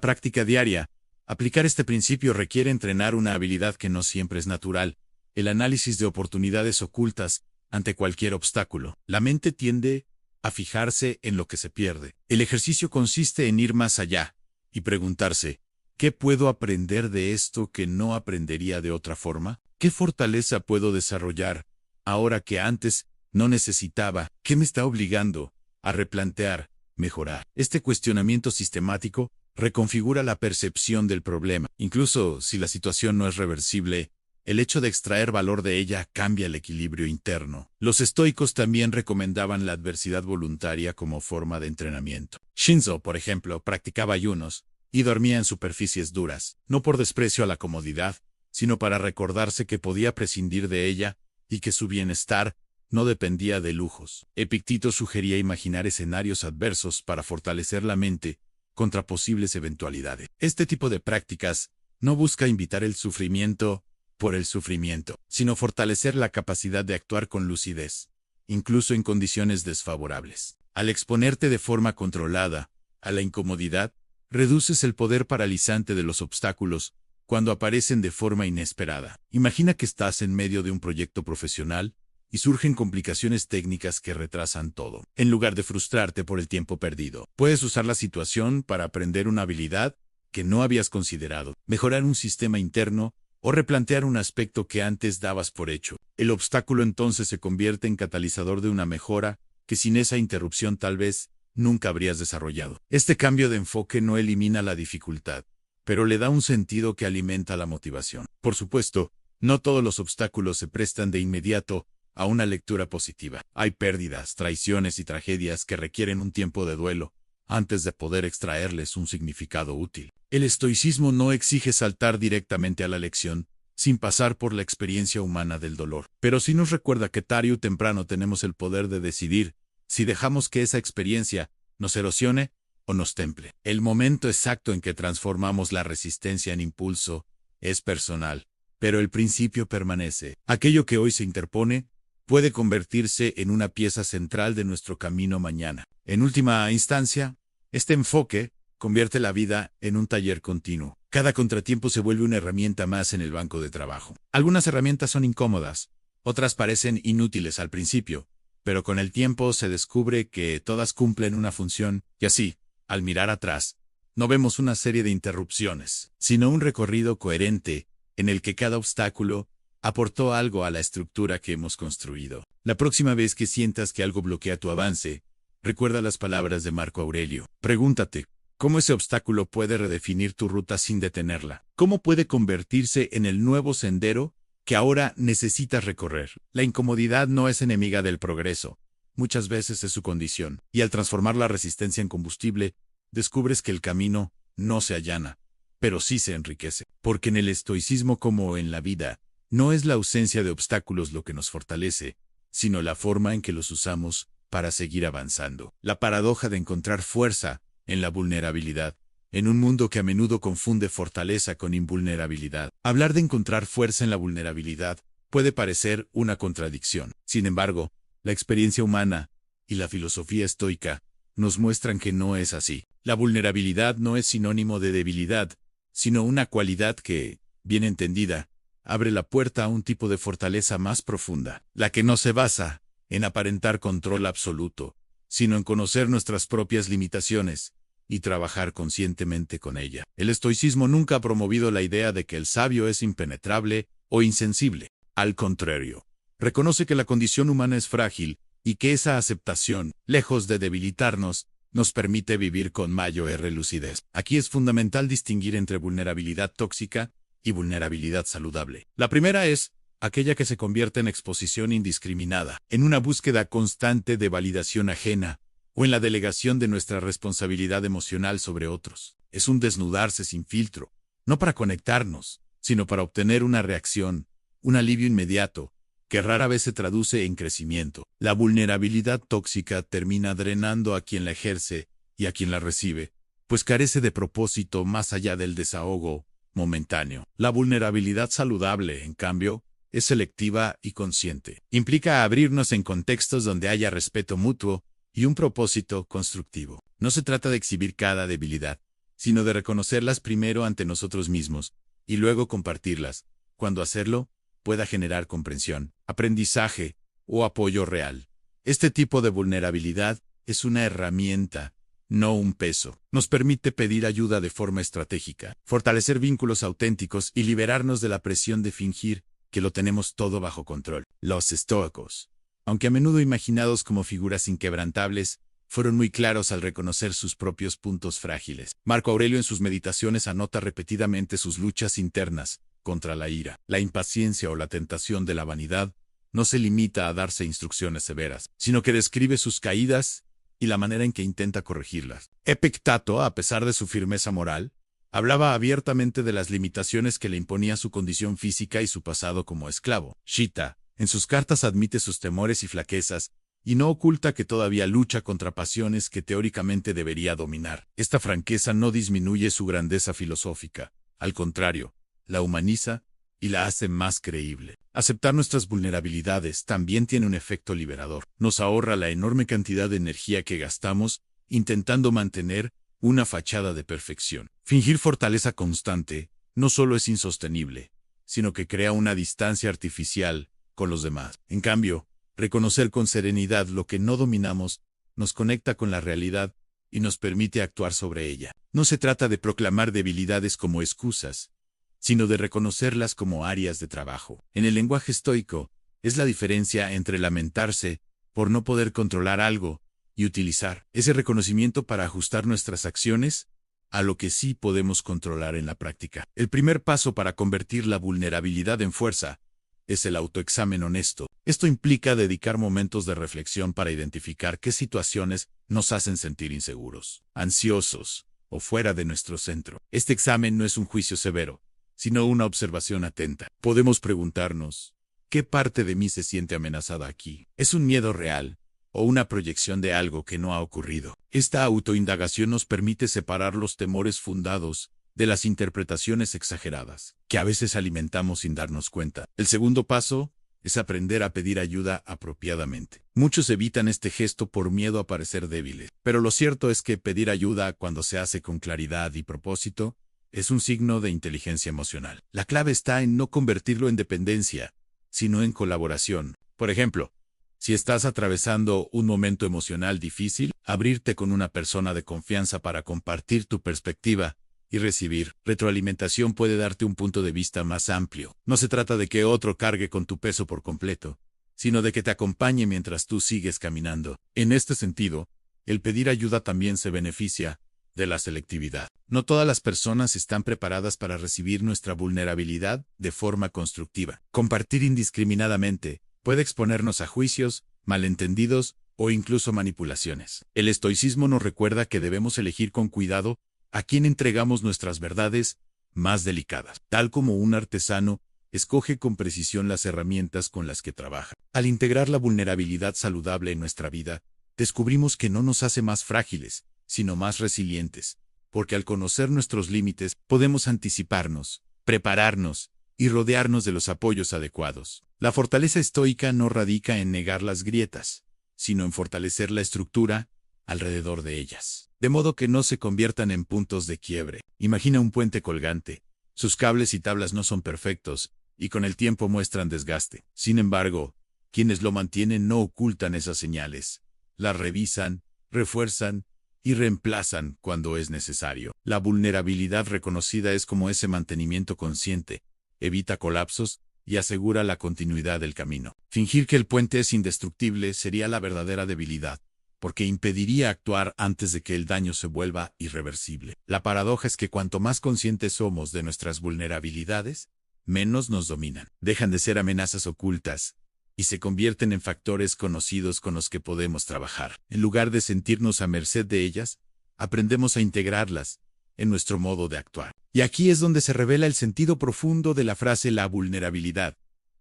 práctica diaria, aplicar este principio requiere entrenar una habilidad que no siempre es natural: el análisis de oportunidades ocultas ante cualquier obstáculo. La mente tiende a fijarse en lo que se pierde. El ejercicio consiste en ir más allá y preguntarse: ¿qué puedo aprender de esto que no aprendería de otra forma? ¿Qué fortaleza puedo desarrollar ahora que antes no necesitaba? ¿Qué me está obligando a replantear, mejorar? Este cuestionamiento sistemático reconfigura la percepción del problema. Incluso si la situación no es reversible, el hecho de extraer valor de ella cambia el equilibrio interno. Los estoicos también recomendaban la adversidad voluntaria como forma de entrenamiento. Shinzo, por ejemplo, practicaba ayunos y dormía en superficies duras, no por desprecio a la comodidad, sino para recordarse que podía prescindir de ella y que su bienestar no dependía de lujos. Epicteto sugería imaginar escenarios adversos para fortalecer la mente contra posibles eventualidades. Este tipo de prácticas no busca invitar el sufrimiento por el sufrimiento, sino fortalecer la capacidad de actuar con lucidez, incluso en condiciones desfavorables. Al exponerte de forma controlada a la incomodidad, reduces el poder paralizante de los obstáculos cuando aparecen de forma inesperada. Imagina que estás en medio de un proyecto profesional y surgen complicaciones técnicas que retrasan todo. En lugar de frustrarte por el tiempo perdido, puedes usar la situación para aprender una habilidad que no habías considerado, mejorar un sistema interno o replantear un aspecto que antes dabas por hecho. El obstáculo entonces se convierte en catalizador de una mejora que sin esa interrupción tal vez nunca habrías desarrollado. Este cambio de enfoque no elimina la dificultad, pero le da un sentido que alimenta la motivación. Por supuesto, no todos los obstáculos se prestan de inmediato a una lectura positiva. Hay pérdidas, traiciones y tragedias que requieren un tiempo de duelo antes de poder extraerles un significado útil. El estoicismo no exige saltar directamente a la lección, sin pasar por la experiencia humana del dolor. Pero sí nos recuerda que tarde o temprano tenemos el poder de decidir si dejamos que esa experiencia nos erosione o nos temple. El momento exacto en que transformamos la resistencia en impulso es personal, pero el principio permanece. Aquello que hoy se interpone puede convertirse en una pieza central de nuestro camino mañana. En última instancia, este enfoque convierte la vida en un taller continuo. Cada contratiempo se vuelve una herramienta más en el banco de trabajo. Algunas herramientas son incómodas, otras parecen inútiles al principio, pero con el tiempo se descubre que todas cumplen una función, y así, al mirar atrás, no vemos una serie de interrupciones, sino un recorrido coherente en el que cada obstáculo aportó algo a la estructura que hemos construido. La próxima vez que sientas que algo bloquea tu avance, recuerda las palabras de Marco Aurelio. Pregúntate, ¿cómo ese obstáculo puede redefinir tu ruta sin detenerla? ¿Cómo puede convertirse en el nuevo sendero que ahora necesitas recorrer? La incomodidad no es enemiga del progreso, muchas veces es su condición, y al transformar la resistencia en combustible, descubres que el camino no se allana, pero sí se enriquece. Porque en el estoicismo como en la vida, no es la ausencia de obstáculos lo que nos fortalece, sino la forma en que los usamos para seguir avanzando. La paradoja de encontrar fuerza en la vulnerabilidad, en un mundo que a menudo confunde fortaleza con invulnerabilidad. Hablar de encontrar fuerza en la vulnerabilidad puede parecer una contradicción. Sin embargo, la experiencia humana y la filosofía estoica nos muestran que no es así. La vulnerabilidad no es sinónimo de debilidad, sino una cualidad que, bien entendida, abre la puerta a un tipo de fortaleza más profunda, la que no se basa en aparentar control absoluto, sino en conocer nuestras propias limitaciones y trabajar conscientemente con ella. El estoicismo nunca ha promovido la idea de que el sabio es impenetrable o insensible. Al contrario, reconoce que la condición humana es frágil y que esa aceptación, lejos de debilitarnos, nos permite vivir con mayor lucidez. Aquí es fundamental distinguir entre vulnerabilidad tóxica y vulnerabilidad saludable. La primera es aquella que se convierte en exposición indiscriminada, en una búsqueda constante de validación ajena, o en la delegación de nuestra responsabilidad emocional sobre otros. Es un desnudarse sin filtro, no para conectarnos, sino para obtener una reacción, un alivio inmediato, que rara vez se traduce en crecimiento. La vulnerabilidad tóxica termina drenando a quien la ejerce y a quien la recibe, pues carece de propósito más allá del desahogo momentáneo. La vulnerabilidad saludable, en cambio, es selectiva y consciente. Implica abrirnos en contextos donde haya respeto mutuo y un propósito constructivo. No se trata de exhibir cada debilidad, sino de reconocerlas primero ante nosotros mismos y luego compartirlas, cuando hacerlo pueda generar comprensión, aprendizaje o apoyo real. Este tipo de vulnerabilidad es una herramienta, no un peso. Nos permite pedir ayuda de forma estratégica, fortalecer vínculos auténticos y liberarnos de la presión de fingir que lo tenemos todo bajo control. Los estoicos, aunque a menudo imaginados como figuras inquebrantables, fueron muy claros al reconocer sus propios puntos frágiles. Marco Aurelio en sus meditaciones anota repetidamente sus luchas internas contra la ira. La impaciencia o la tentación de la vanidad no se limita a darse instrucciones severas, sino que describe sus caídas y la manera en que intenta corregirlas. Epicteto, a pesar de su firmeza moral, hablaba abiertamente de las limitaciones que le imponía su condición física y su pasado como esclavo. Chita, en sus cartas admite sus temores y flaquezas, y no oculta que todavía lucha contra pasiones que teóricamente debería dominar. Esta franqueza no disminuye su grandeza filosófica, al contrario, la humaniza y la hace más creíble. Aceptar nuestras vulnerabilidades también tiene un efecto liberador. Nos ahorra la enorme cantidad de energía que gastamos intentando mantener una fachada de perfección. Fingir fortaleza constante no solo es insostenible, sino que crea una distancia artificial con los demás. En cambio, reconocer con serenidad lo que no dominamos nos conecta con la realidad y nos permite actuar sobre ella. No se trata de proclamar debilidades como excusas, sino de reconocerlas como áreas de trabajo. En el lenguaje estoico, es la diferencia entre lamentarse por no poder controlar algo y utilizar ese reconocimiento para ajustar nuestras acciones a lo que sí podemos controlar en la práctica. El primer paso para convertir la vulnerabilidad en fuerza es el autoexamen honesto. Esto implica dedicar momentos de reflexión para identificar qué situaciones nos hacen sentir inseguros, ansiosos o fuera de nuestro centro. Este examen no es un juicio severo, sino una observación atenta. Podemos preguntarnos, ¿qué parte de mí se siente amenazada aquí? ¿Es un miedo real o una proyección de algo que no ha ocurrido? Esta autoindagación nos permite separar los temores fundados de las interpretaciones exageradas, que a veces alimentamos sin darnos cuenta. El segundo paso es aprender a pedir ayuda apropiadamente. Muchos evitan este gesto por miedo a parecer débiles, pero lo cierto es que pedir ayuda cuando se hace con claridad y propósito es un signo de inteligencia emocional. La clave está en no convertirlo en dependencia, sino en colaboración. Por ejemplo, si estás atravesando un momento emocional difícil, abrirte con una persona de confianza para compartir tu perspectiva y recibir retroalimentación puede darte un punto de vista más amplio. No se trata de que otro cargue con tu peso por completo, sino de que te acompañe mientras tú sigues caminando. En este sentido, el pedir ayuda también se beneficia de la selectividad. No todas las personas están preparadas para recibir nuestra vulnerabilidad de forma constructiva. Compartir indiscriminadamente puede exponernos a juicios, malentendidos o incluso manipulaciones. El estoicismo nos recuerda que debemos elegir con cuidado a quién entregamos nuestras verdades más delicadas. Tal como un artesano escoge con precisión las herramientas con las que trabaja. Al integrar la vulnerabilidad saludable en nuestra vida, descubrimos que no nos hace más frágiles, sino más resilientes, porque al conocer nuestros límites podemos anticiparnos, prepararnos y rodearnos de los apoyos adecuados. La fortaleza estoica no radica en negar las grietas, sino en fortalecer la estructura alrededor de ellas, de modo que no se conviertan en puntos de quiebre. Imagina un puente colgante. Sus cables y tablas no son perfectos, y con el tiempo muestran desgaste. Sin embargo, quienes lo mantienen no ocultan esas señales. Las revisan, refuerzan y reemplazan cuando es necesario. La vulnerabilidad reconocida es como ese mantenimiento consciente. Evita colapsos y asegura la continuidad del camino. Fingir que el puente es indestructible sería la verdadera debilidad, porque impediría actuar antes de que el daño se vuelva irreversible. La paradoja es que cuanto más conscientes somos de nuestras vulnerabilidades, menos nos dominan. Dejan de ser amenazas ocultas y se convierten en factores conocidos con los que podemos trabajar. En lugar de sentirnos a merced de ellas, aprendemos a integrarlas en nuestro modo de actuar. Y aquí es donde se revela el sentido profundo de la frase la vulnerabilidad.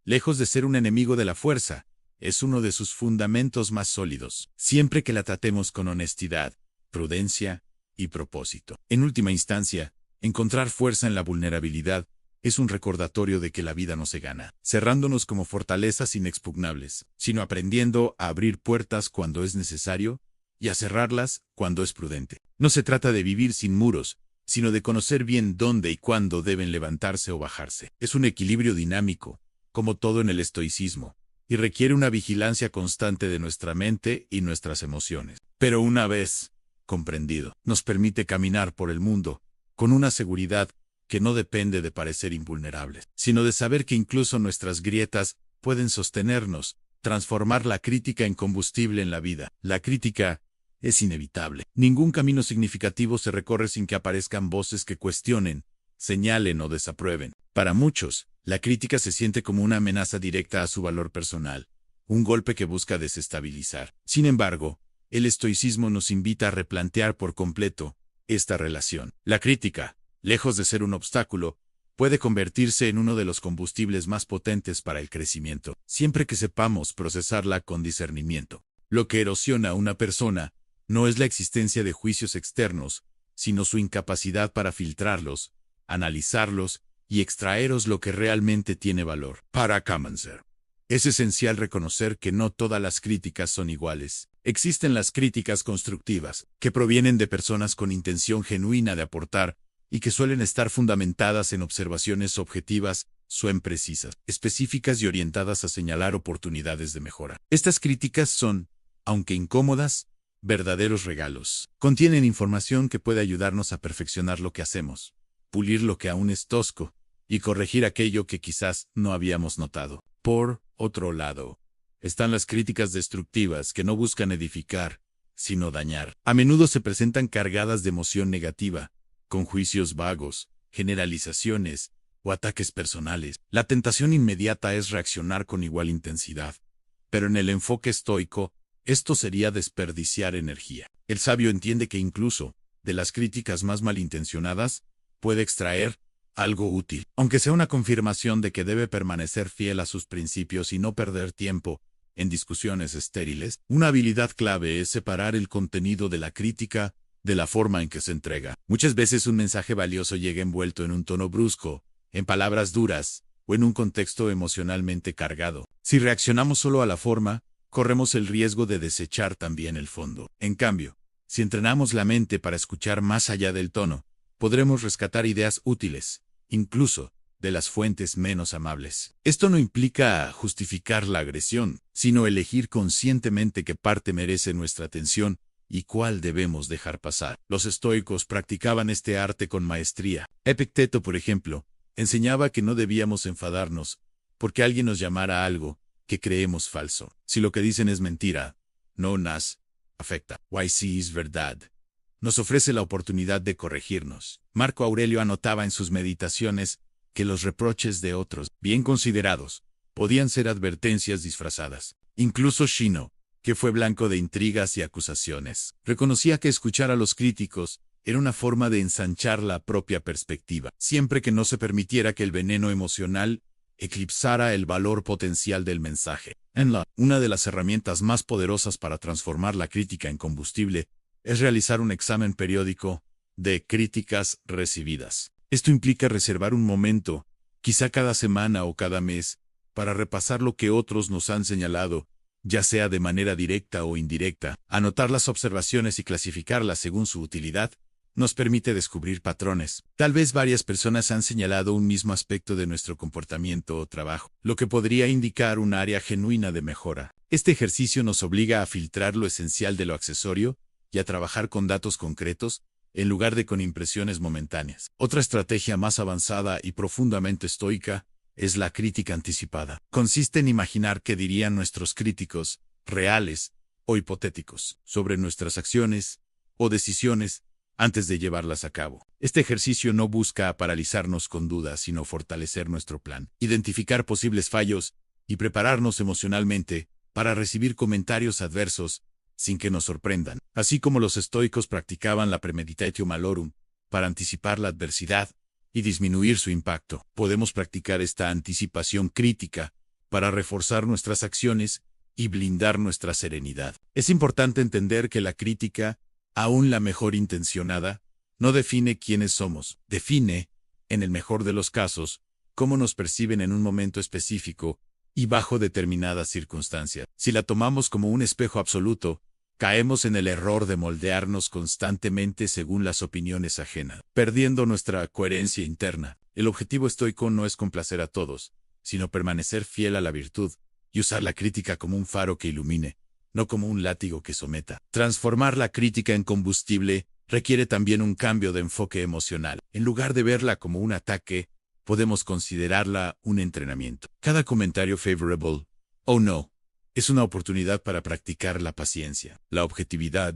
Lejos de ser un enemigo de la fuerza, es uno de sus fundamentos más sólidos, siempre que la tratemos con honestidad, prudencia y propósito. En última instancia, encontrar fuerza en la vulnerabilidad es un recordatorio de que la vida no se gana, cerrándonos como fortalezas inexpugnables, sino aprendiendo a abrir puertas cuando es necesario y a cerrarlas cuando es prudente. No se trata de vivir sin muros, sino de conocer bien dónde y cuándo deben levantarse o bajarse. Es un equilibrio dinámico, como todo en el estoicismo, y requiere una vigilancia constante de nuestra mente y nuestras emociones. Pero una vez comprendido, nos permite caminar por el mundo con una seguridad que no depende de parecer invulnerables, sino de saber que incluso nuestras grietas pueden sostenernos, transformar la crítica en combustible en la vida. La crítica es inevitable. Ningún camino significativo se recorre sin que aparezcan voces que cuestionen, señalen o desaprueben. Para muchos, la crítica se siente como una amenaza directa a su valor personal, un golpe que busca desestabilizar. Sin embargo, el estoicismo nos invita a replantear por completo esta relación. La crítica, lejos de ser un obstáculo, puede convertirse en uno de los combustibles más potentes para el crecimiento, siempre que sepamos procesarla con discernimiento. Lo que erosiona a una persona no es la existencia de juicios externos, sino su incapacidad para filtrarlos, analizarlos y extraeros lo que realmente tiene valor. Para Kamanzer, es esencial reconocer que no todas las críticas son iguales. Existen las críticas constructivas, que provienen de personas con intención genuina de aportar y que suelen estar fundamentadas en observaciones objetivas, son precisas, específicas y orientadas a señalar oportunidades de mejora. Estas críticas son, aunque incómodas, verdaderos regalos. Contienen información que puede ayudarnos a perfeccionar lo que hacemos, pulir lo que aún es tosco y corregir aquello que quizás no habíamos notado. Por otro lado, están las críticas destructivas que no buscan edificar, sino dañar. A menudo se presentan cargadas de emoción negativa, con juicios vagos, generalizaciones o ataques personales. La tentación inmediata es reaccionar con igual intensidad, pero en el enfoque estoico, Esto sería desperdiciar energía. El sabio entiende que incluso de las críticas más malintencionadas puede extraer algo útil, aunque sea una confirmación de que debe permanecer fiel a sus principios y no perder tiempo en discusiones estériles. Una habilidad clave es separar el contenido de la crítica de la forma en que se entrega. Muchas veces un mensaje valioso llega envuelto en un tono brusco, en palabras duras o en un contexto emocionalmente cargado. Si reaccionamos solo a la forma, corremos el riesgo de desechar también el fondo. En cambio, si entrenamos la mente para escuchar más allá del tono, podremos rescatar ideas útiles, incluso de las fuentes menos amables. Esto no implica justificar la agresión, sino elegir conscientemente qué parte merece nuestra atención y cuál debemos dejar pasar. Los estoicos practicaban este arte con maestría. Epicteto, por ejemplo, enseñaba que no debíamos enfadarnos porque alguien nos llamara algo que creemos falso. Si lo que dicen es mentira, no nos afecta. Si es verdad, nos ofrece la oportunidad de corregirnos. Marco Aurelio anotaba en sus meditaciones que los reproches de otros, bien considerados, podían ser advertencias disfrazadas. Incluso Shino, que fue blanco de intrigas y acusaciones, reconocía que escuchar a los críticos era una forma de ensanchar la propia perspectiva, siempre que no se permitiera que el veneno emocional eclipsara el valor potencial del mensaje. Una de las herramientas más poderosas para transformar la crítica en combustible es realizar un examen periódico de críticas recibidas. Esto implica reservar un momento, quizá cada semana o cada mes, para repasar lo que otros nos han señalado, ya sea de manera directa o indirecta. Anotar las observaciones y clasificarlas según su utilidad nos permite descubrir patrones. Tal vez varias personas han señalado un mismo aspecto de nuestro comportamiento o trabajo, lo que podría indicar un área genuina de mejora. Este ejercicio nos obliga a filtrar lo esencial de lo accesorio y a trabajar con datos concretos, en lugar de con impresiones momentáneas. Otra estrategia más avanzada y profundamente estoica es la crítica anticipada. Consiste en imaginar qué dirían nuestros críticos, reales o hipotéticos, sobre nuestras acciones o decisiones antes de llevarlas a cabo. Este ejercicio no busca paralizarnos con dudas, sino fortalecer nuestro plan, identificar posibles fallos y prepararnos emocionalmente para recibir comentarios adversos sin que nos sorprendan. Así como los estoicos practicaban la premeditatio malorum para anticipar la adversidad y disminuir su impacto, podemos practicar esta anticipación crítica para reforzar nuestras acciones y blindar nuestra serenidad. Es importante entender que la crítica, aún la mejor intencionada, no define quiénes somos. Define, en el mejor de los casos, cómo nos perciben en un momento específico y bajo determinadas circunstancias. Si la tomamos como un espejo absoluto, caemos en el error de moldearnos constantemente según las opiniones ajenas, perdiendo nuestra coherencia interna. El objetivo estoico no es complacer a todos, sino permanecer fiel a la virtud y usar la crítica como un faro que ilumine, no como un látigo que someta. Transformar la crítica en combustible requiere también un cambio de enfoque emocional. En lugar de verla como un ataque, podemos considerarla un entrenamiento. Cada comentario favorable o no es una oportunidad para practicar la paciencia, la objetividad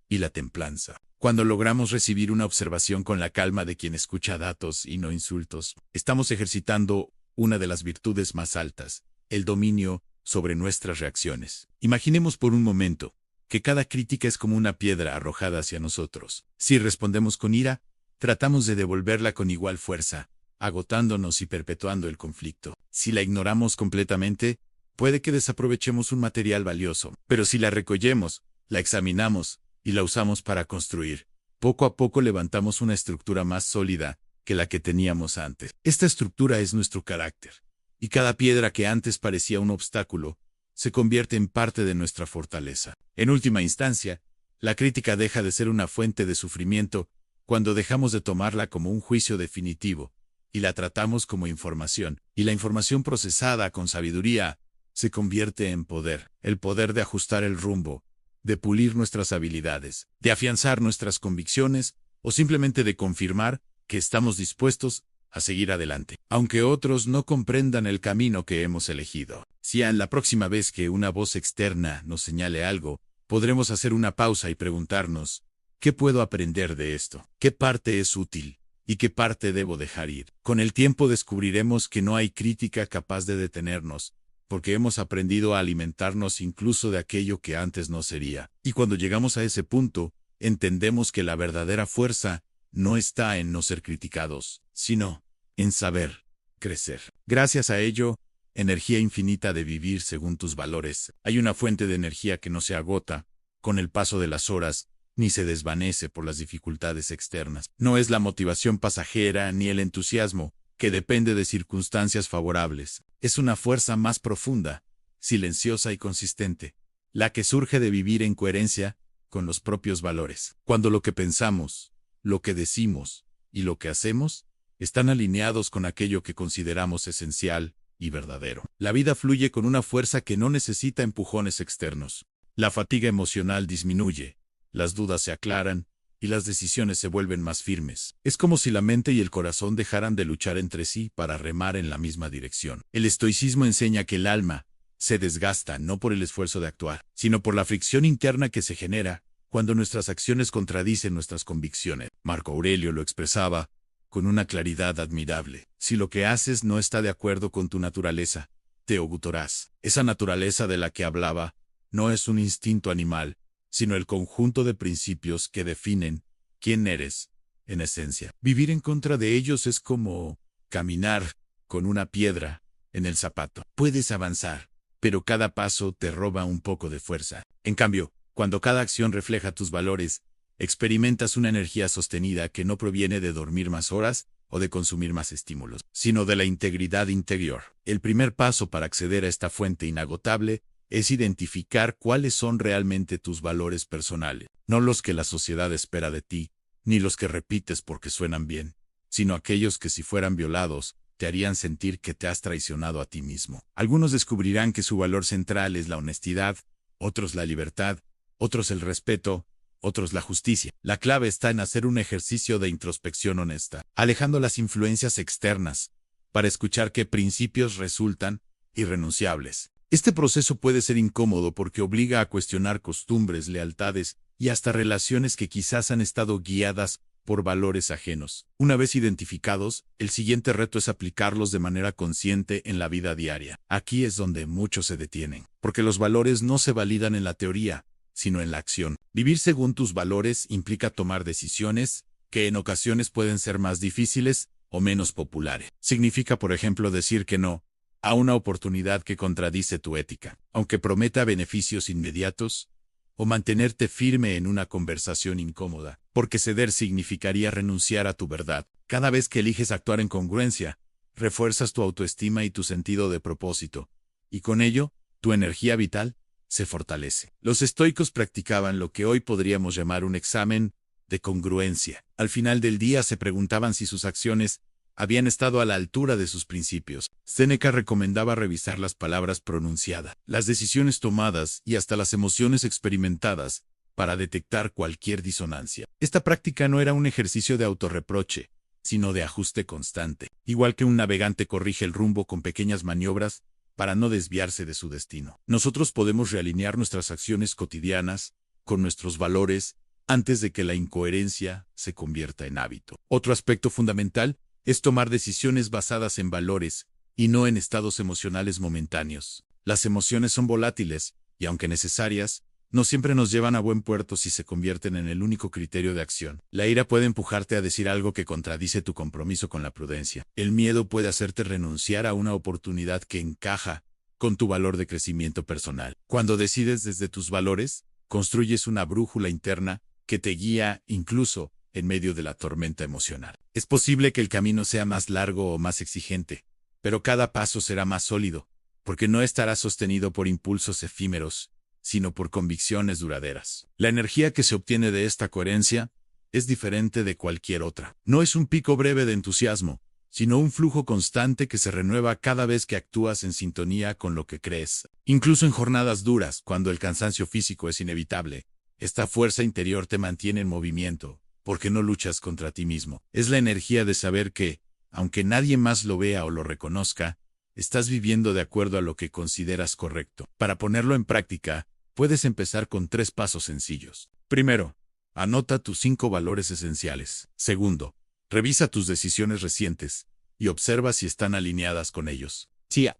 y la templanza. Cuando logramos recibir una observación con la calma de quien escucha datos y no insultos, estamos ejercitando una de las virtudes más altas, el dominio sobre nuestras reacciones. Imaginemos por un momento que cada crítica es como una piedra arrojada hacia nosotros. Si respondemos con ira, tratamos de devolverla con igual fuerza, agotándonos y perpetuando el conflicto. Si la ignoramos completamente, puede que desaprovechemos un material valioso, pero si la recogemos, la examinamos y la usamos para construir, poco a poco levantamos una estructura más sólida que la que teníamos antes. Esta estructura es nuestro carácter, y cada piedra que antes parecía un obstáculo se convierte en parte de nuestra fortaleza. En última instancia, la crítica deja de ser una fuente de sufrimiento cuando dejamos de tomarla como un juicio definitivo y la tratamos como información, y la información procesada con sabiduría se convierte en poder, el poder de ajustar el rumbo, de pulir nuestras habilidades, de afianzar nuestras convicciones o simplemente de confirmar que estamos dispuestos a seguir adelante, aunque otros no comprendan el camino que hemos elegido. Si en la próxima vez que una voz externa nos señale algo, podremos hacer una pausa y preguntarnos, ¿qué puedo aprender de esto? ¿Qué parte es útil? ¿Y qué parte debo dejar ir? Con el tiempo descubriremos que no hay crítica capaz de detenernos, porque hemos aprendido a alimentarnos incluso de aquello que antes no sería. Y cuando llegamos a ese punto, entendemos que la verdadera fuerza no está en no ser criticados, sino en saber crecer. Gracias a ello, energía infinita de vivir según tus valores. Hay una fuente de energía que no se agota con el paso de las horas, ni se desvanece por las dificultades externas. No es la motivación pasajera ni el entusiasmo, que depende de circunstancias favorables. Es una fuerza más profunda, silenciosa y consistente, la que surge de vivir en coherencia con los propios valores. Cuando lo que pensamos, lo que decimos y lo que hacemos están alineados con aquello que consideramos esencial y verdadero. La vida fluye con una fuerza que no necesita empujones externos. La fatiga emocional disminuye, las dudas se aclaran y las decisiones se vuelven más firmes. Es como si la mente y el corazón dejaran de luchar entre sí para remar en la misma dirección. El estoicismo enseña que el alma se desgasta no por el esfuerzo de actuar, sino por la fricción interna que se genera cuando nuestras acciones contradicen nuestras convicciones. Marco Aurelio lo expresaba con una claridad admirable. Si lo que haces no está de acuerdo con tu naturaleza, te ocultarás. Esa naturaleza de la que hablaba no es un instinto animal, sino el conjunto de principios que definen quién eres, en esencia. Vivir en contra de ellos es como caminar con una piedra en el zapato. Puedes avanzar, pero cada paso te roba un poco de fuerza. En cambio, cuando cada acción refleja tus valores, experimentas una energía sostenida que no proviene de dormir más horas o de consumir más estímulos, sino de la integridad interior. El primer paso para acceder a esta fuente inagotable es identificar cuáles son realmente tus valores personales, no los que la sociedad espera de ti, ni los que repites porque suenan bien, sino aquellos que si fueran violados, te harían sentir que te has traicionado a ti mismo. Algunos descubrirán que su valor central es la honestidad, otros la libertad, otros el respeto, otros la justicia. La clave está en hacer un ejercicio de introspección honesta, alejando las influencias externas, para escuchar qué principios resultan irrenunciables. Este proceso puede ser incómodo porque obliga a cuestionar costumbres, lealtades y hasta relaciones que quizás han estado guiadas por valores ajenos. Una vez identificados, el siguiente reto es aplicarlos de manera consciente en la vida diaria. Aquí es donde muchos se detienen, porque los valores no se validan en la teoría, sino en la acción. Vivir según tus valores implica tomar decisiones que en ocasiones pueden ser más difíciles o menos populares. Significa, por ejemplo, decir que no a una oportunidad que contradice tu ética, aunque prometa beneficios inmediatos, o mantenerte firme en una conversación incómoda, porque ceder significaría renunciar a tu verdad. Cada vez que eliges actuar en congruencia, refuerzas tu autoestima y tu sentido de propósito, y con ello, tu energía vital se fortalece. Los estoicos practicaban lo que hoy podríamos llamar un examen de congruencia. Al final del día se preguntaban si sus acciones habían estado a la altura de sus principios. Séneca recomendaba revisar las palabras pronunciadas, las decisiones tomadas y hasta las emociones experimentadas para detectar cualquier disonancia. Esta práctica no era un ejercicio de autorreproche, sino de ajuste constante. Igual que un navegante corrige el rumbo con pequeñas maniobras para no desviarse de su destino. Nosotros podemos realinear nuestras acciones cotidianas con nuestros valores antes de que la incoherencia se convierta en hábito. Otro aspecto fundamental es tomar decisiones basadas en valores y no en estados emocionales momentáneos. Las emociones son volátiles y, aunque necesarias, no siempre nos llevan a buen puerto si se convierten en el único criterio de acción. La ira puede empujarte a decir algo que contradice tu compromiso con la prudencia. El miedo puede hacerte renunciar a una oportunidad que encaja con tu valor de crecimiento personal. Cuando decides desde tus valores, construyes una brújula interna que te guía incluso en medio de la tormenta emocional. Es posible que el camino sea más largo o más exigente, pero cada paso será más sólido, porque no estará sostenido por impulsos efímeros, sino por convicciones duraderas. La energía que se obtiene de esta coherencia es diferente de cualquier otra. No es un pico breve de entusiasmo, sino un flujo constante que se renueva cada vez que actúas en sintonía con lo que crees. Incluso en jornadas duras, cuando el cansancio físico es inevitable, esta fuerza interior te mantiene en movimiento, porque no luchas contra ti mismo. Es la energía de saber que, aunque nadie más lo vea o lo reconozca, estás viviendo de acuerdo a lo que consideras correcto. Para ponerlo en práctica, puedes empezar con 3 pasos sencillos. Primero, anota tus 5 valores esenciales. Segundo, revisa tus decisiones recientes y observa si están alineadas con ellos.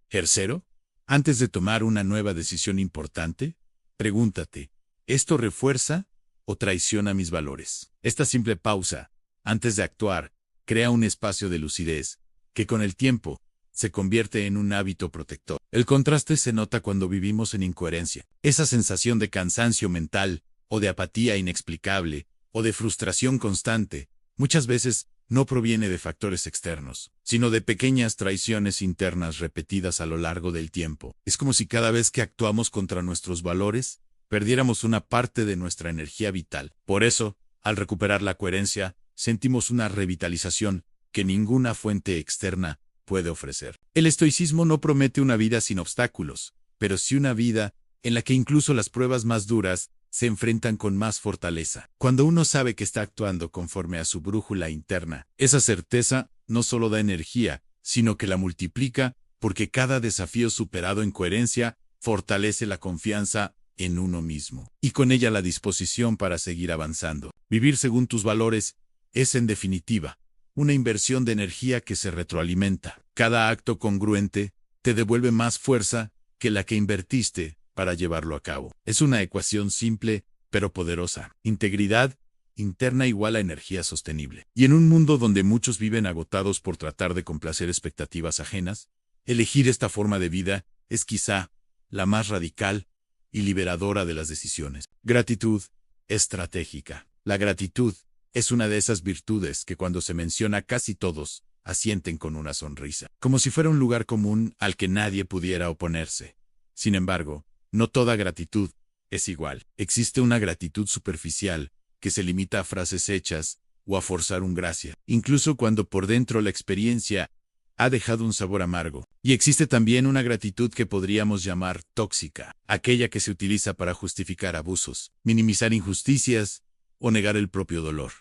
Tercero, Antes de tomar una nueva decisión importante, pregúntate, ¿esto refuerza o traiciona mis valores? Esta simple pausa, antes de actuar, crea un espacio de lucidez, que con el tiempo se convierte en un hábito protector. El contraste se nota cuando vivimos en incoherencia. Esa sensación de cansancio mental, o de apatía inexplicable, o de frustración constante, muchas veces no proviene de factores externos, sino de pequeñas traiciones internas repetidas a lo largo del tiempo. Es como si cada vez que actuamos contra nuestros valores, perdiéramos una parte de nuestra energía vital. Por eso, al recuperar la coherencia, sentimos una revitalización que ninguna fuente externa puede ofrecer. El estoicismo no promete una vida sin obstáculos, pero sí una vida en la que incluso las pruebas más duras se enfrentan con más fortaleza. Cuando uno sabe que está actuando conforme a su brújula interna, esa certeza no solo da energía, sino que la multiplica, porque cada desafío superado en coherencia fortalece la confianza en uno mismo, y con ella la disposición para seguir avanzando. Vivir según tus valores es, en definitiva, una inversión de energía que se retroalimenta. Cada acto congruente te devuelve más fuerza que la que invertiste para llevarlo a cabo. Es una ecuación simple, pero poderosa. Integridad interna igual a energía sostenible. Y en un mundo donde muchos viven agotados por tratar de complacer expectativas ajenas, elegir esta forma de vida es quizá la más radical y liberadora de las decisiones. Gratitud estratégica. La gratitud es una de esas virtudes que cuando se menciona casi todos asienten con una sonrisa, como si fuera un lugar común al que nadie pudiera oponerse. Sin embargo, no toda gratitud es igual. Existe una gratitud superficial que se limita a frases hechas o a forzar un gracias, incluso cuando por dentro la experiencia ha dejado un sabor amargo. Y existe también una gratitud que podríamos llamar tóxica, aquella que se utiliza para justificar abusos, minimizar injusticias o negar el propio dolor,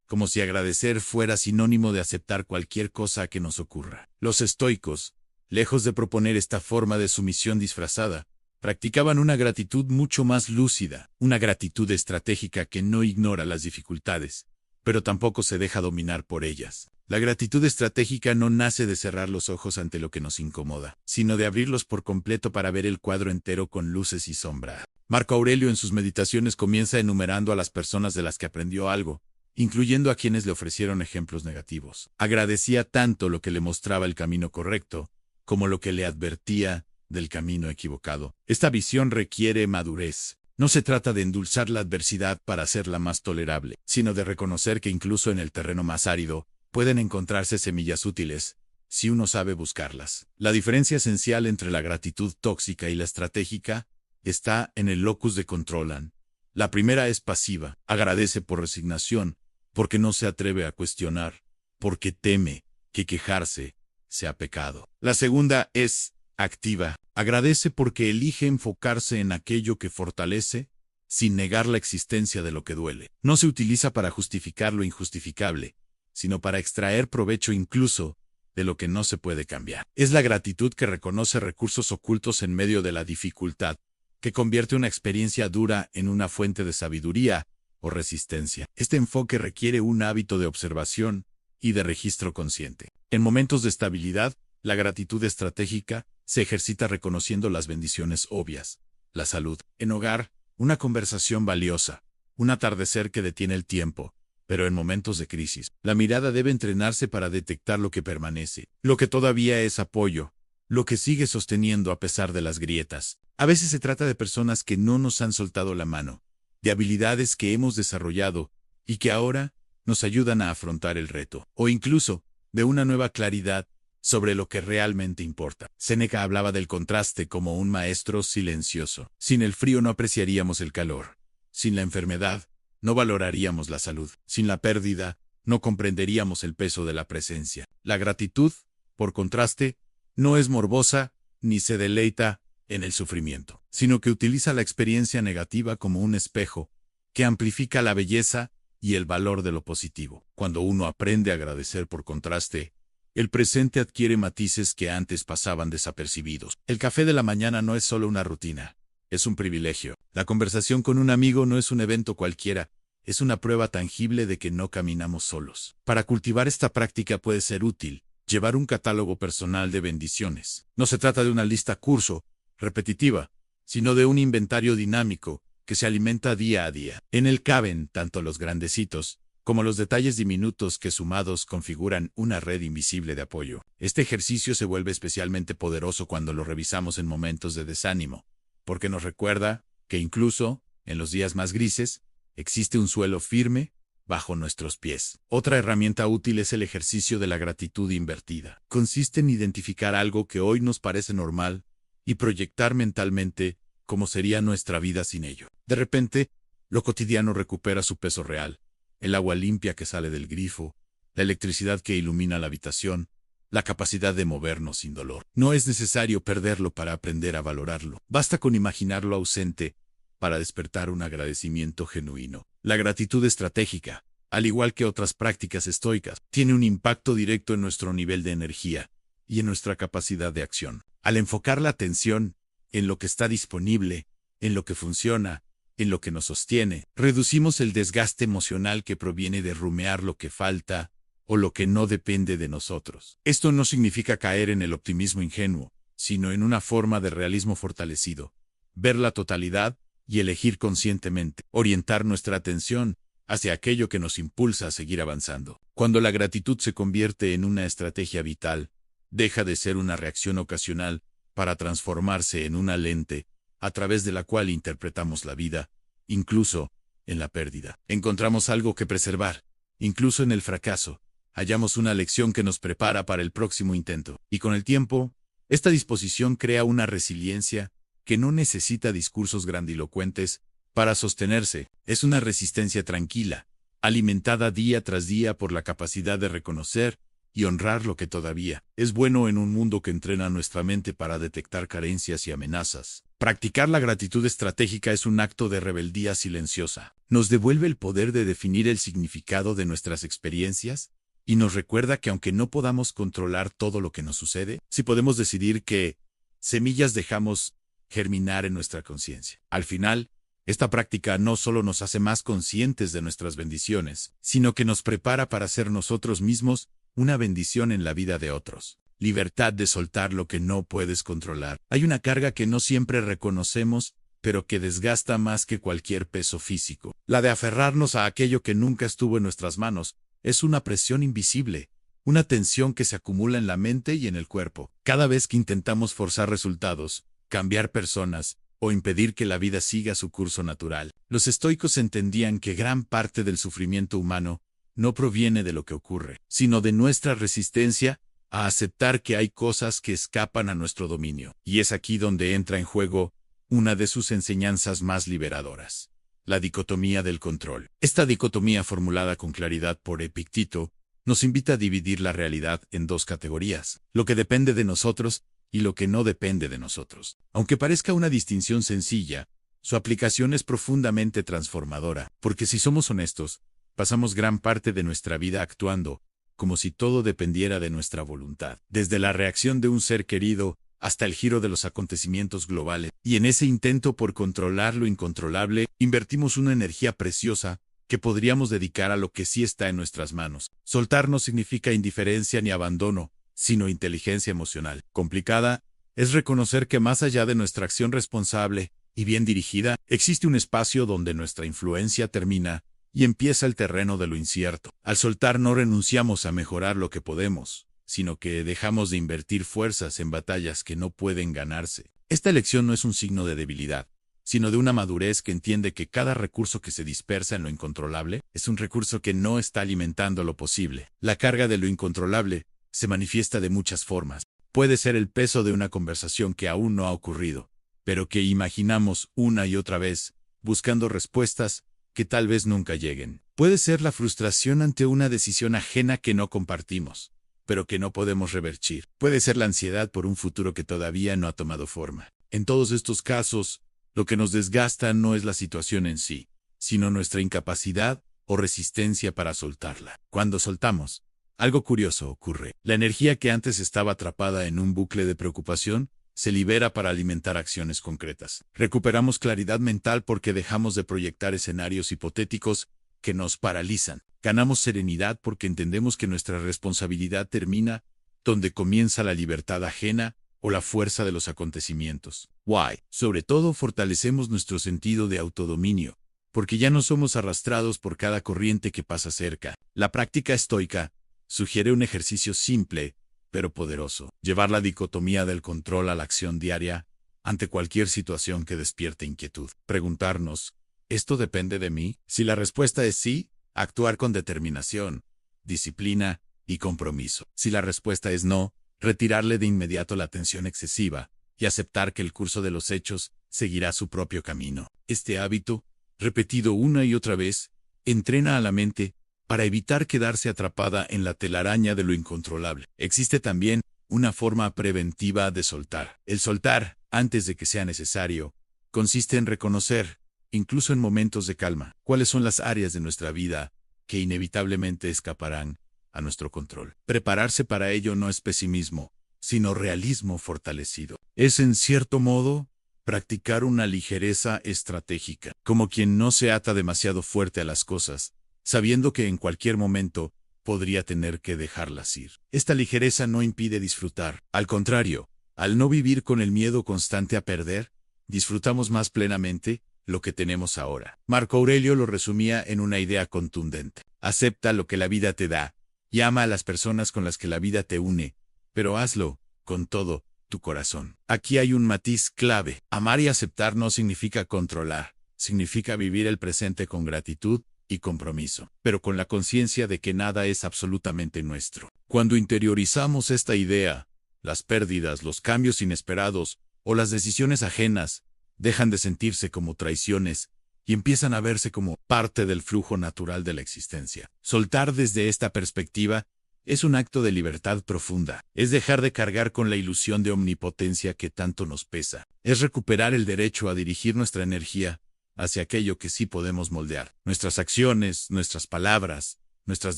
como si agradecer fuera sinónimo de aceptar cualquier cosa que nos ocurra. Los estoicos, lejos de proponer esta forma de sumisión disfrazada, practicaban una gratitud mucho más lúcida, una gratitud estratégica que no ignora las dificultades, pero tampoco se deja dominar por ellas. La gratitud estratégica no nace de cerrar los ojos ante lo que nos incomoda, sino de abrirlos por completo para ver el cuadro entero con luces y sombras. Marco Aurelio en sus meditaciones comienza enumerando a las personas de las que aprendió algo, incluyendo a quienes le ofrecieron ejemplos negativos. Agradecía tanto lo que le mostraba el camino correcto, como lo que le advertía del camino equivocado. Esta visión requiere madurez. No se trata de endulzar la adversidad para hacerla más tolerable, sino de reconocer que incluso en el terreno más árido, pueden encontrarse semillas útiles, si uno sabe buscarlas. La diferencia esencial entre la gratitud tóxica y la estratégica está en el locus de controlan. La primera es pasiva, agradece por resignación, porque no se atreve a cuestionar, porque teme que quejarse sea pecado. La segunda es activa, agradece porque elige enfocarse en aquello que fortalece, sin negar la existencia de lo que duele. No se utiliza para justificar lo injustificable, sino para extraer provecho incluso de lo que no se puede cambiar. Es la gratitud que reconoce recursos ocultos en medio de la dificultad, que convierte una experiencia dura en una fuente de sabiduría o resistencia. Este enfoque requiere un hábito de observación y de registro consciente. En momentos de estabilidad, la gratitud estratégica se ejercita reconociendo las bendiciones obvias, la salud, en hogar, una conversación valiosa, un atardecer que detiene el tiempo. Pero en momentos de crisis, la mirada debe entrenarse para detectar lo que permanece, lo que todavía es apoyo, lo que sigue sosteniendo a pesar de las grietas. A veces se trata de personas que no nos han soltado la mano, de habilidades que hemos desarrollado y que ahora nos ayudan a afrontar el reto, o incluso de una nueva claridad sobre lo que realmente importa. Séneca hablaba del contraste como un maestro silencioso. Sin el frío no apreciaríamos el calor. Sin la enfermedad, no valoraríamos la salud. Sin la pérdida, no comprenderíamos el peso de la presencia. La gratitud, por contraste, no es morbosa ni se deleita en el sufrimiento, sino que utiliza la experiencia negativa como un espejo que amplifica la belleza y el valor de lo positivo. Cuando uno aprende a agradecer por contraste, el presente adquiere matices que antes pasaban desapercibidos. El café de la mañana no es solo una rutina. Es un privilegio. La conversación con un amigo no es un evento cualquiera, es una prueba tangible de que no caminamos solos. Para cultivar esta práctica puede ser útil llevar un catálogo personal de bendiciones. No se trata de una lista curso, repetitiva, sino de un inventario dinámico que se alimenta día a día. En él caben tanto los grandecitos como los detalles diminutos que sumados configuran una red invisible de apoyo. Este ejercicio se vuelve especialmente poderoso cuando lo revisamos en momentos de desánimo, porque nos recuerda que incluso en los días más grises existe un suelo firme bajo nuestros pies. Otra herramienta útil es el ejercicio de la gratitud invertida. Consiste en identificar algo que hoy nos parece normal y proyectar mentalmente cómo sería nuestra vida sin ello. De repente, lo cotidiano recupera su peso real. El agua limpia que sale del grifo, la electricidad que ilumina la habitación, la capacidad de movernos sin dolor. No es necesario perderlo para aprender a valorarlo. Basta con imaginarlo ausente para despertar un agradecimiento genuino. La gratitud estratégica, al igual que otras prácticas estoicas, tiene un impacto directo en nuestro nivel de energía y en nuestra capacidad de acción. Al enfocar la atención en lo que está disponible, en lo que funciona, en lo que nos sostiene, reducimos el desgaste emocional que proviene de rumiar lo que falta o lo que no depende de nosotros. Esto no significa caer en el optimismo ingenuo, sino en una forma de realismo fortalecido. Ver la totalidad y elegir conscientemente, orientar nuestra atención hacia aquello que nos impulsa a seguir avanzando. Cuando la gratitud se convierte en una estrategia vital, deja de ser una reacción ocasional para transformarse en una lente a través de la cual interpretamos la vida, incluso en la pérdida. Encontramos algo que preservar, incluso en el fracaso. Hallamos una lección que nos prepara para el próximo intento. Y con el tiempo, esta disposición crea una resiliencia que no necesita discursos grandilocuentes para sostenerse. Es una resistencia tranquila, alimentada día tras día por la capacidad de reconocer y honrar lo que todavía es bueno en un mundo que entrena nuestra mente para detectar carencias y amenazas. Practicar la gratitud estratégica es un acto de rebeldía silenciosa. Nos devuelve el poder de definir el significado de nuestras experiencias y nos recuerda que aunque no podamos controlar todo lo que nos sucede, sí podemos decidir qué semillas dejamos germinar en nuestra conciencia. Al final, esta práctica no solo nos hace más conscientes de nuestras bendiciones, sino que nos prepara para ser nosotros mismos una bendición en la vida de otros. Libertad de soltar lo que no puedes controlar. Hay una carga que no siempre reconocemos, pero que desgasta más que cualquier peso físico. La de aferrarnos a aquello que nunca estuvo en nuestras manos es una presión invisible, una tensión que se acumula en la mente y en el cuerpo. Cada vez que intentamos forzar resultados, cambiar personas o impedir que la vida siga su curso natural, los estoicos entendían que gran parte del sufrimiento humano no proviene de lo que ocurre, sino de nuestra resistencia a aceptar que hay cosas que escapan a nuestro dominio. Y es aquí donde entra en juego una de sus enseñanzas más liberadoras: la dicotomía del control. Esta dicotomía, formulada con claridad por Epicteto, nos invita a dividir la realidad en dos categorías: lo que depende de nosotros y lo que no depende de nosotros. Aunque parezca una distinción sencilla, su aplicación es profundamente transformadora, porque si somos honestos, pasamos gran parte de nuestra vida actuando como si todo dependiera de nuestra voluntad, desde la reacción de un ser querido hasta el giro de los acontecimientos globales. Y en ese intento por controlar lo incontrolable, invertimos una energía preciosa que podríamos dedicar a lo que sí está en nuestras manos. Soltar no significa indiferencia ni abandono, sino inteligencia emocional. Complicada es reconocer que más allá de nuestra acción responsable y bien dirigida, existe un espacio donde nuestra influencia termina y empieza el terreno de lo incierto. Al soltar no renunciamos a mejorar lo que podemos, sino que dejamos de invertir fuerzas en batallas que no pueden ganarse. Esta elección no es un signo de debilidad, sino de una madurez que entiende que cada recurso que se dispersa en lo incontrolable es un recurso que no está alimentando lo posible. La carga de lo incontrolable se manifiesta de muchas formas. Puede ser el peso de una conversación que aún no ha ocurrido, pero que imaginamos una y otra vez, buscando respuestas que tal vez nunca lleguen. Puede ser la frustración ante una decisión ajena que no compartimos, pero que no podemos revertir. Puede ser la ansiedad por un futuro que todavía no ha tomado forma. En todos estos casos, lo que nos desgasta no es la situación en sí, sino nuestra incapacidad o resistencia para soltarla. Cuando soltamos, algo curioso ocurre. La energía que antes estaba atrapada en un bucle de preocupación se libera para alimentar acciones concretas. Recuperamos claridad mental porque dejamos de proyectar escenarios hipotéticos que nos paralizan. Ganamos serenidad porque entendemos que nuestra responsabilidad termina donde comienza la libertad ajena o la fuerza de los acontecimientos. Why? Sobre todo fortalecemos nuestro sentido de autodominio, porque ya no somos arrastrados por cada corriente que pasa cerca. La práctica estoica sugiere un ejercicio simple, pero poderoso. Llevar la dicotomía del control a la acción diaria ante cualquier situación que despierte inquietud. Preguntarnos, ¿esto depende de mí? Si la respuesta es sí, actuar con determinación, disciplina y compromiso. Si la respuesta es no, retirarle de inmediato la tensión excesiva y aceptar que el curso de los hechos seguirá su propio camino. Este hábito, repetido una y otra vez, entrena a la mente para evitar quedarse atrapada en la telaraña de lo incontrolable. Existe también una forma preventiva de soltar. El soltar, antes de que sea necesario, consiste en reconocer, incluso en momentos de calma, cuáles son las áreas de nuestra vida que inevitablemente escaparán a nuestro control. Prepararse para ello no es pesimismo, sino realismo fortalecido. Es, en cierto modo, practicar una ligereza estratégica, como quien no se ata demasiado fuerte a las cosas, sabiendo que en cualquier momento podría tener que dejarlas ir. Esta ligereza no impide disfrutar. Al contrario, al no vivir con el miedo constante a perder, disfrutamos más plenamente lo que tenemos ahora. Marco Aurelio lo resumía en una idea contundente. Acepta lo que la vida te da y ama a las personas con las que la vida te une, pero hazlo con todo tu corazón. Aquí hay un matiz clave. Amar y aceptar no significa controlar, significa vivir el presente con gratitud y compromiso, pero con la conciencia de que nada es absolutamente nuestro. Cuando interiorizamos esta idea, las pérdidas, los cambios inesperados o las decisiones ajenas dejan de sentirse como traiciones y empiezan a verse como parte del flujo natural de la existencia. Soltar desde esta perspectiva es un acto de libertad profunda. Es dejar de cargar con la ilusión de omnipotencia que tanto nos pesa. Es recuperar el derecho a dirigir nuestra energía hacia aquello que sí podemos moldear. Nuestras acciones, nuestras palabras, nuestras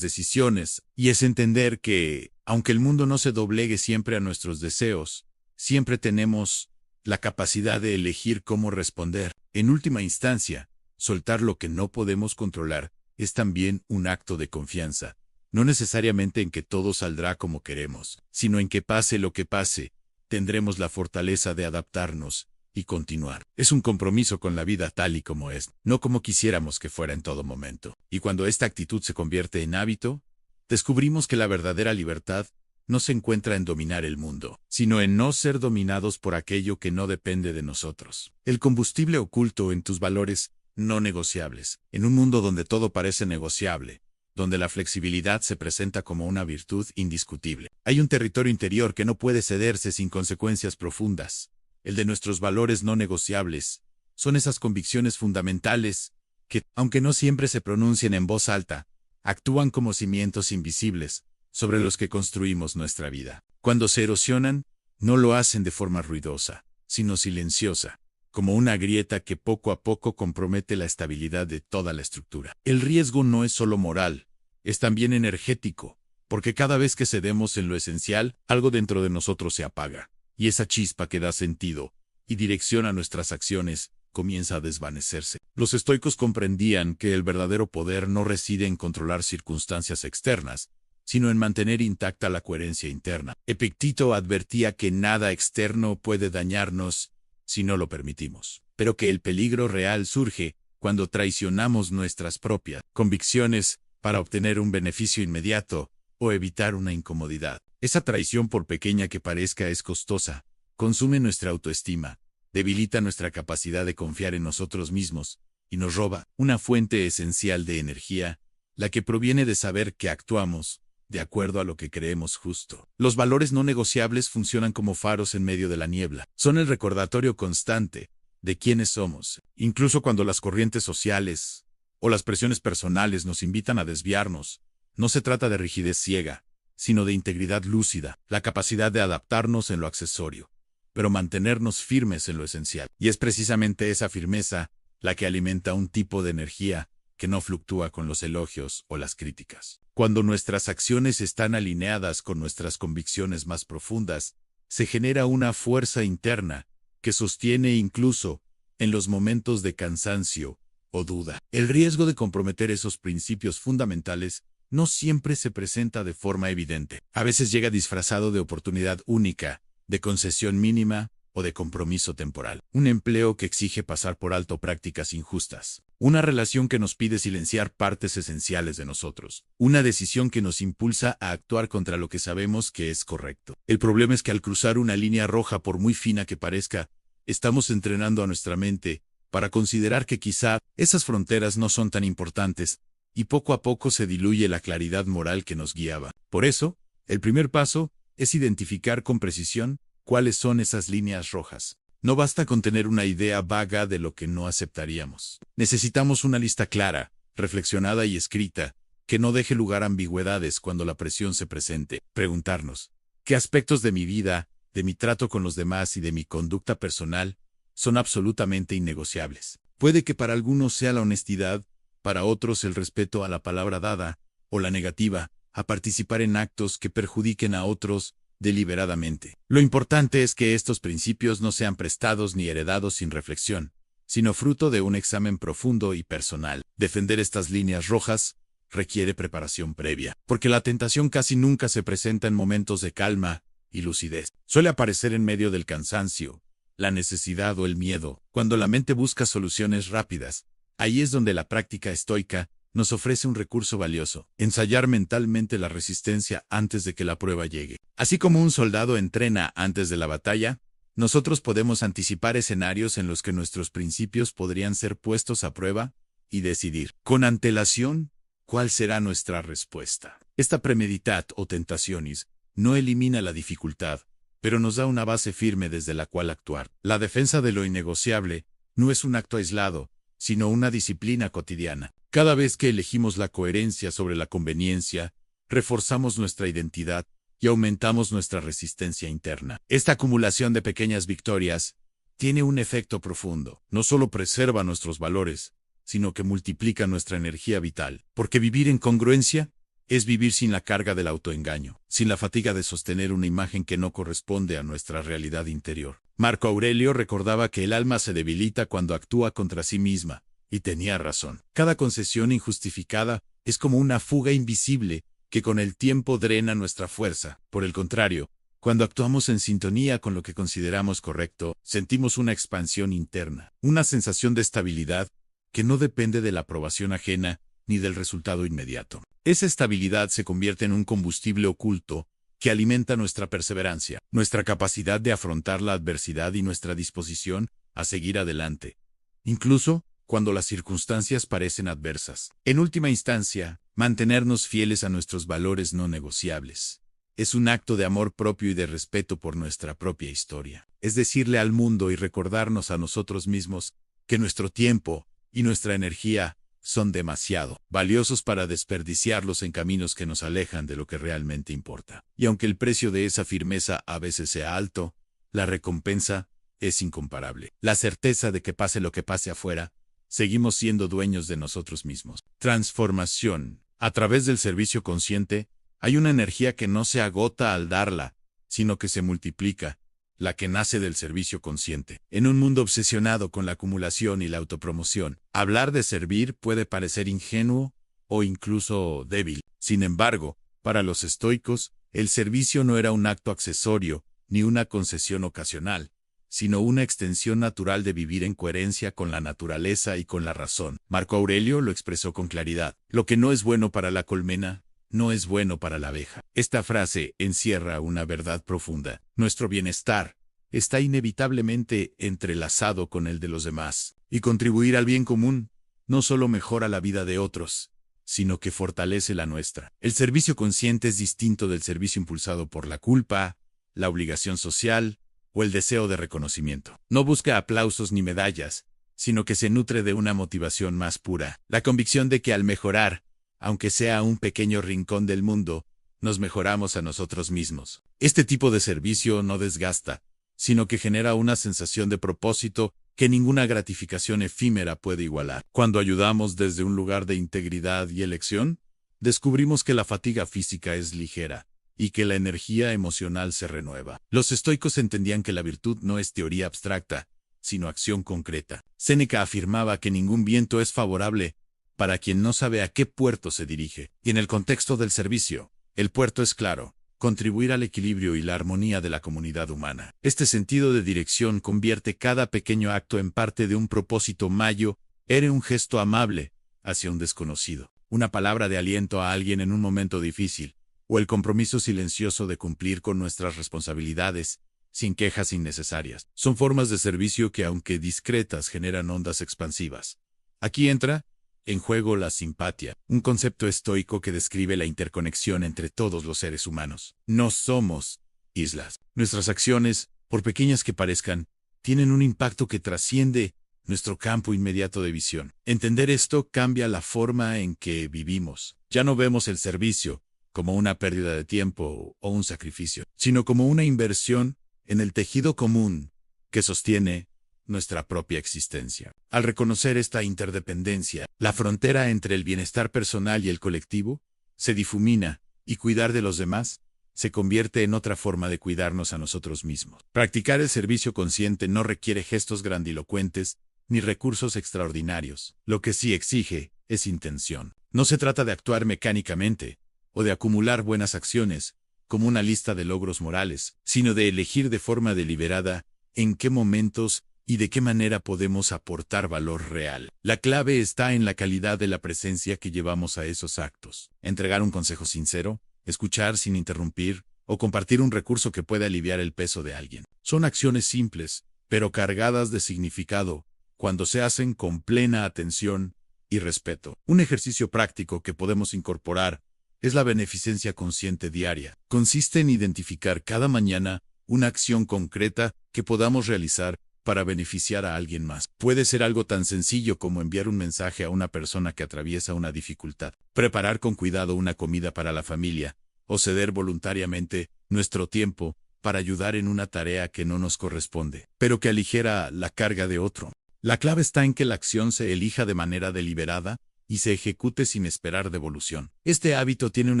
decisiones. Y es entender que, aunque el mundo no se doblegue siempre a nuestros deseos, siempre tenemos la capacidad de elegir cómo responder. En última instancia, soltar lo que no podemos controlar es también un acto de confianza. No necesariamente en que todo saldrá como queremos, sino en que pase lo que pase, tendremos la fortaleza de adaptarnos y continuar. Es un compromiso con la vida tal y como es, no como quisiéramos que fuera en todo momento. Y cuando esta actitud se convierte en hábito, descubrimos que la verdadera libertad no se encuentra en dominar el mundo, sino en no ser dominados por aquello que no depende de nosotros. El combustible oculto en tus valores no negociables. En un mundo donde todo parece negociable, donde la flexibilidad se presenta como una virtud indiscutible, hay un territorio interior que no puede cederse sin consecuencias profundas. El de nuestros valores no negociables son esas convicciones fundamentales que, aunque no siempre se pronuncien en voz alta, actúan como cimientos invisibles sobre los que construimos nuestra vida. Cuando se erosionan, no lo hacen de forma ruidosa, sino silenciosa, como una grieta que poco a poco compromete la estabilidad de toda la estructura. El riesgo no es solo moral, es también energético, porque cada vez que cedemos en lo esencial, algo dentro de nosotros se apaga, y esa chispa que da sentido y dirección a nuestras acciones comienza a desvanecerse. Los estoicos comprendían que el verdadero poder no reside en controlar circunstancias externas, sino en mantener intacta la coherencia interna. Epicteto advertía que nada externo puede dañarnos si no lo permitimos, pero que el peligro real surge cuando traicionamos nuestras propias convicciones para obtener un beneficio inmediato o evitar una incomodidad. Esa traición, por pequeña que parezca, es costosa, consume nuestra autoestima, debilita nuestra capacidad de confiar en nosotros mismos y nos roba una fuente esencial de energía, la que proviene de saber que actuamos de acuerdo a lo que creemos justo. Los valores no negociables funcionan como faros en medio de la niebla. Son el recordatorio constante de quiénes somos, incluso cuando las corrientes sociales o las presiones personales nos invitan a desviarnos. No se trata de rigidez ciega, sino de integridad lúcida, la capacidad de adaptarnos en lo accesorio, pero mantenernos firmes en lo esencial. Y es precisamente esa firmeza la que alimenta un tipo de energía que no fluctúa con los elogios o las críticas. Cuando nuestras acciones están alineadas con nuestras convicciones más profundas, se genera una fuerza interna que sostiene incluso en los momentos de cansancio o duda. El riesgo de comprometer esos principios fundamentales no siempre se presenta de forma evidente. A veces llega disfrazado de oportunidad única, de concesión mínima o de compromiso temporal. Un empleo que exige pasar por alto prácticas injustas. Una relación que nos pide silenciar partes esenciales de nosotros. Una decisión que nos impulsa a actuar contra lo que sabemos que es correcto. El problema es que al cruzar una línea roja, por muy fina que parezca, estamos entrenando a nuestra mente para considerar que quizá esas fronteras no son tan importantes, y poco a poco se diluye la claridad moral que nos guiaba. Por eso, el primer paso es identificar con precisión cuáles son esas líneas rojas. No basta con tener una idea vaga de lo que no aceptaríamos. Necesitamos una lista clara, reflexionada y escrita, que no deje lugar a ambigüedades cuando la presión se presente. Preguntarnos, ¿qué aspectos de mi vida, de mi trato con los demás y de mi conducta personal son absolutamente innegociables? Puede que para algunos sea la honestidad, para otros el respeto a la palabra dada, o la negativa a participar en actos que perjudiquen a otros deliberadamente. Lo importante es que estos principios no sean prestados ni heredados sin reflexión, sino fruto de un examen profundo y personal. Defender estas líneas rojas requiere preparación previa, porque la tentación casi nunca se presenta en momentos de calma y lucidez. Suele aparecer en medio del cansancio, la necesidad o el miedo, cuando la mente busca soluciones rápidas. Ahí es donde la práctica estoica nos ofrece un recurso valioso: ensayar mentalmente la resistencia antes de que la prueba llegue. Así como un soldado entrena antes de la batalla, nosotros podemos anticipar escenarios en los que nuestros principios podrían ser puestos a prueba y decidir, con antelación, cuál será nuestra respuesta. Esta premeditat o tentacionis no elimina la dificultad, pero nos da una base firme desde la cual actuar. La defensa de lo innegociable no es un acto aislado, sino una disciplina cotidiana. Cada vez que elegimos la coherencia sobre la conveniencia, reforzamos nuestra identidad y aumentamos nuestra resistencia interna. Esta acumulación de pequeñas victorias tiene un efecto profundo. No solo preserva nuestros valores, sino que multiplica nuestra energía vital. Porque vivir en congruencia es vivir sin la carga del autoengaño, sin la fatiga de sostener una imagen que no corresponde a nuestra realidad interior. Marco Aurelio recordaba que el alma se debilita cuando actúa contra sí misma, y tenía razón. Cada concesión injustificada es como una fuga invisible que con el tiempo drena nuestra fuerza. Por el contrario, cuando actuamos en sintonía con lo que consideramos correcto, sentimos una expansión interna, una sensación de estabilidad que no depende de la aprobación ajena ni del resultado inmediato. Esa estabilidad se convierte en un combustible oculto que alimenta nuestra perseverancia, nuestra capacidad de afrontar la adversidad y nuestra disposición a seguir adelante, incluso cuando las circunstancias parecen adversas. En última instancia, mantenernos fieles a nuestros valores no negociables es un acto de amor propio y de respeto por nuestra propia historia. Es decirle al mundo y recordarnos a nosotros mismos que nuestro tiempo y nuestra energía son demasiado valiosos para desperdiciarlos en caminos que nos alejan de lo que realmente importa. Y aunque el precio de esa firmeza a veces sea alto, la recompensa es incomparable. La certeza de que pase lo que pase afuera, seguimos siendo dueños de nosotros mismos. Transformación. A través del servicio consciente, hay una energía que no se agota al darla, sino que se multiplica, la que nace del servicio consciente. En un mundo obsesionado con la acumulación y la autopromoción, hablar de servir puede parecer ingenuo o incluso débil. Sin embargo, para los estoicos, el servicio no era un acto accesorio ni una concesión ocasional, sino una extensión natural de vivir en coherencia con la naturaleza y con la razón. Marco Aurelio lo expresó con claridad: lo que no es bueno para la colmena, no es bueno para la abeja. Esta frase encierra una verdad profunda. Nuestro bienestar está inevitablemente entrelazado con el de los demás, y contribuir al bien común no solo mejora la vida de otros, sino que fortalece la nuestra. El servicio consciente es distinto del servicio impulsado por la culpa, la obligación social o el deseo de reconocimiento. No busca aplausos ni medallas, sino que se nutre de una motivación más pura, la convicción de que al mejorar, aunque sea un pequeño rincón del mundo, nos mejoramos a nosotros mismos. Este tipo de servicio no desgasta, sino que genera una sensación de propósito que ninguna gratificación efímera puede igualar. Cuando ayudamos desde un lugar de integridad y elección, descubrimos que la fatiga física es ligera y que la energía emocional se renueva. Los estoicos entendían que la virtud no es teoría abstracta, sino acción concreta. Séneca afirmaba que ningún viento es favorable para quien no sabe a qué puerto se dirige. Y en el contexto del servicio, el puerto es claro: contribuir al equilibrio y la armonía de la comunidad humana. Este sentido de dirección convierte cada pequeño acto en parte de un propósito mayor, era un gesto amable hacia un desconocido, una palabra de aliento a alguien en un momento difícil, o el compromiso silencioso de cumplir con nuestras responsabilidades, sin quejas innecesarias. Son formas de servicio que, aunque discretas, generan ondas expansivas. Aquí entra en juego la simpatía, un concepto estoico que describe la interconexión entre todos los seres humanos. No somos islas. Nuestras acciones, por pequeñas que parezcan, tienen un impacto que trasciende nuestro campo inmediato de visión. Entender esto cambia la forma en que vivimos. Ya no vemos el servicio como una pérdida de tiempo o un sacrificio, sino como una inversión en el tejido común que sostiene nuestra propia existencia. Al reconocer esta interdependencia, la frontera entre el bienestar personal y el colectivo se difumina y cuidar de los demás se convierte en otra forma de cuidarnos a nosotros mismos. Practicar el servicio consciente no requiere gestos grandilocuentes ni recursos extraordinarios. Lo que sí exige es intención. No se trata de actuar mecánicamente o de acumular buenas acciones como una lista de logros morales, sino de elegir de forma deliberada en qué momentos y de qué manera podemos aportar valor real. La clave está en la calidad de la presencia que llevamos a esos actos. Entregar un consejo sincero, escuchar sin interrumpir, o compartir un recurso que pueda aliviar el peso de alguien. Son acciones simples, pero cargadas de significado, cuando se hacen con plena atención y respeto. Un ejercicio práctico que podemos incorporar es la beneficencia consciente diaria. Consiste en identificar cada mañana una acción concreta que podamos realizar para beneficiar a alguien más. Puede ser algo tan sencillo como enviar un mensaje a una persona que atraviesa una dificultad, preparar con cuidado una comida para la familia, o ceder voluntariamente nuestro tiempo para ayudar en una tarea que no nos corresponde, pero que aligera la carga de otro. La clave está en que la acción se elija de manera deliberada y se ejecute sin esperar devolución. Este hábito tiene un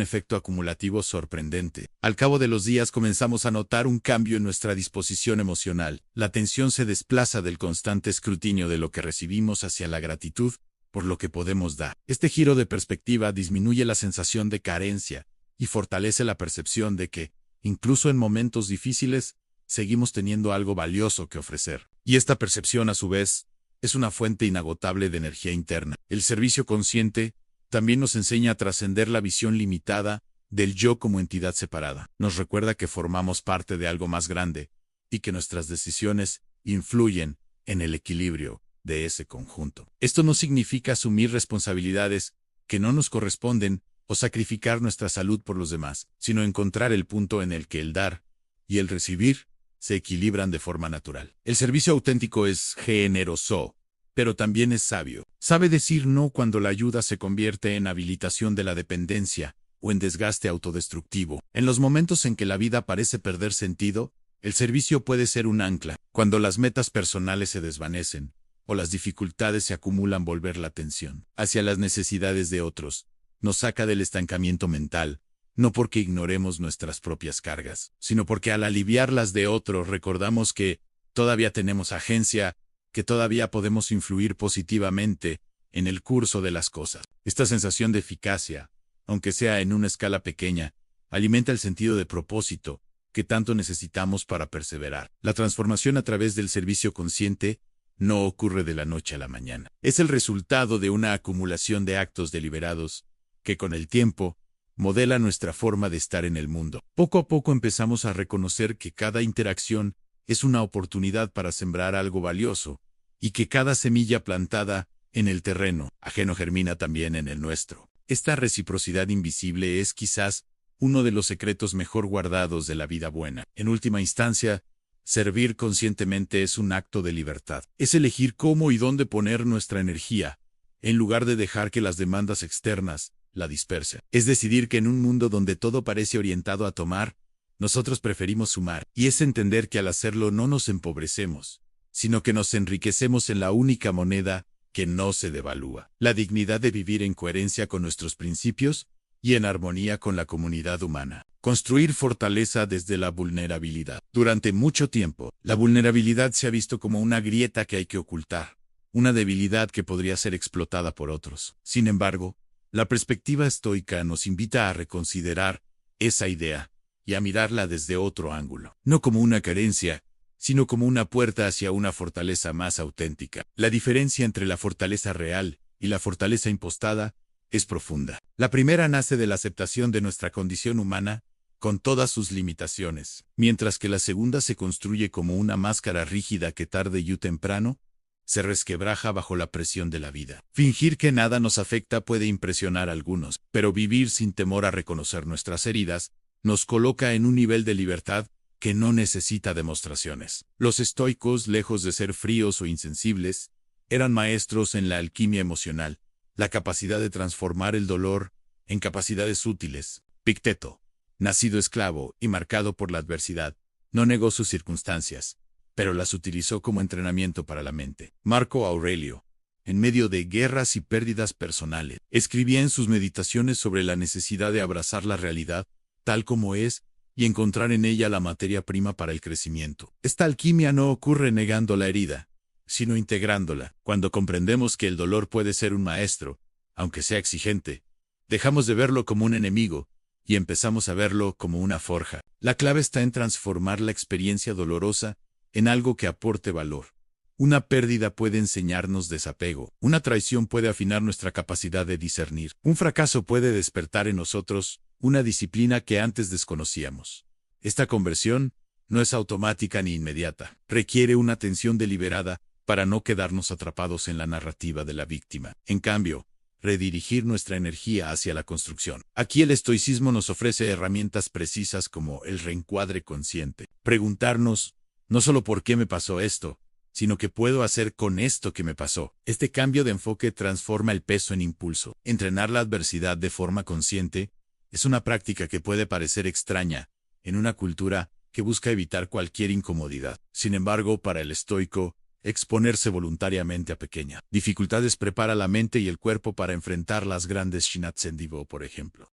efecto acumulativo sorprendente. Al cabo de los días comenzamos a notar un cambio en nuestra disposición emocional. La atención se desplaza del constante escrutinio de lo que recibimos hacia la gratitud por lo que podemos dar. Este giro de perspectiva disminuye la sensación de carencia y fortalece la percepción de que, incluso en momentos difíciles, seguimos teniendo algo valioso que ofrecer. Y esta percepción, a su vez, es una fuente inagotable de energía interna. El servicio consciente también nos enseña a trascender la visión limitada del yo como entidad separada. Nos recuerda que formamos parte de algo más grande y que nuestras decisiones influyen en el equilibrio de ese conjunto. Esto no significa asumir responsabilidades que no nos corresponden o sacrificar nuestra salud por los demás, sino encontrar el punto en el que el dar y el recibir se equilibran de forma natural. El servicio auténtico es generoso, pero también es sabio. Sabe decir no cuando la ayuda se convierte en habilitación de la dependencia o en desgaste autodestructivo. En los momentos en que la vida parece perder sentido, el servicio puede ser un ancla. Cuando las metas personales se desvanecen o las dificultades se acumulan, volver la atención hacia las necesidades de otros nos saca del estancamiento mental. No porque ignoremos nuestras propias cargas, sino porque al aliviar las de otros recordamos que todavía tenemos agencia, que todavía podemos influir positivamente en el curso de las cosas. Esta sensación de eficacia, aunque sea en una escala pequeña, alimenta el sentido de propósito que tanto necesitamos para perseverar. La transformación a través del servicio consciente no ocurre de la noche a la mañana. Es el resultado de una acumulación de actos deliberados que con el tiempo modela nuestra forma de estar en el mundo. Poco a poco empezamos a reconocer que cada interacción es una oportunidad para sembrar algo valioso, y que cada semilla plantada en el terreno ajeno germina también en el nuestro. Esta reciprocidad invisible es quizás uno de los secretos mejor guardados de la vida buena. En última instancia, servir conscientemente es un acto de libertad. Es elegir cómo y dónde poner nuestra energía, en lugar de dejar que las demandas externas la dispersa. Es decidir que en un mundo donde todo parece orientado a tomar, nosotros preferimos sumar. Y es entender que al hacerlo no nos empobrecemos, sino que nos enriquecemos en la única moneda que no se devalúa. La dignidad de vivir en coherencia con nuestros principios y en armonía con la comunidad humana. Construir fortaleza desde la vulnerabilidad. Durante mucho tiempo, la vulnerabilidad se ha visto como una grieta que hay que ocultar, una debilidad que podría ser explotada por otros. Sin embargo, la perspectiva estoica nos invita a reconsiderar esa idea y a mirarla desde otro ángulo. No como una carencia, sino como una puerta hacia una fortaleza más auténtica. La diferencia entre la fortaleza real y la fortaleza impostada es profunda. La primera nace de la aceptación de nuestra condición humana, con todas sus limitaciones, mientras que la segunda se construye como una máscara rígida que tarde y temprano se resquebraja bajo la presión de la vida. Fingir que nada nos afecta puede impresionar a algunos, pero vivir sin temor a reconocer nuestras heridas nos coloca en un nivel de libertad que no necesita demostraciones. Los estoicos, lejos de ser fríos o insensibles, eran maestros en la alquimia emocional, la capacidad de transformar el dolor en capacidades útiles. Picteto, nacido esclavo y marcado por la adversidad, no negó sus circunstancias, pero las utilizó como entrenamiento para la mente. Marco Aurelio, en medio de guerras y pérdidas personales, escribía en sus meditaciones sobre la necesidad de abrazar la realidad tal como es y encontrar en ella la materia prima para el crecimiento. Esta alquimia no ocurre negando la herida, sino integrándola. Cuando comprendemos que el dolor puede ser un maestro, aunque sea exigente, dejamos de verlo como un enemigo y empezamos a verlo como una forja. La clave está en transformar la experiencia dolorosa en algo que aporte valor. Una pérdida puede enseñarnos desapego, una traición puede afinar nuestra capacidad de discernir, un fracaso puede despertar en nosotros una disciplina que antes desconocíamos. Esta conversión no es automática ni inmediata, requiere una atención deliberada para no quedarnos atrapados en la narrativa de la víctima. En cambio, redirigir nuestra energía hacia la construcción. Aquí el estoicismo nos ofrece herramientas precisas como el reencuadre consciente. Preguntarnos, no solo por qué me pasó esto, sino qué puedo hacer con esto que me pasó. Este cambio de enfoque transforma el peso en impulso. Entrenar la adversidad de forma consciente es una práctica que puede parecer extraña en una cultura que busca evitar cualquier incomodidad. Sin embargo, para el estoico, exponerse voluntariamente a pequeñas dificultades prepara la mente y el cuerpo para enfrentar las grandes Shinatsendivo, por ejemplo.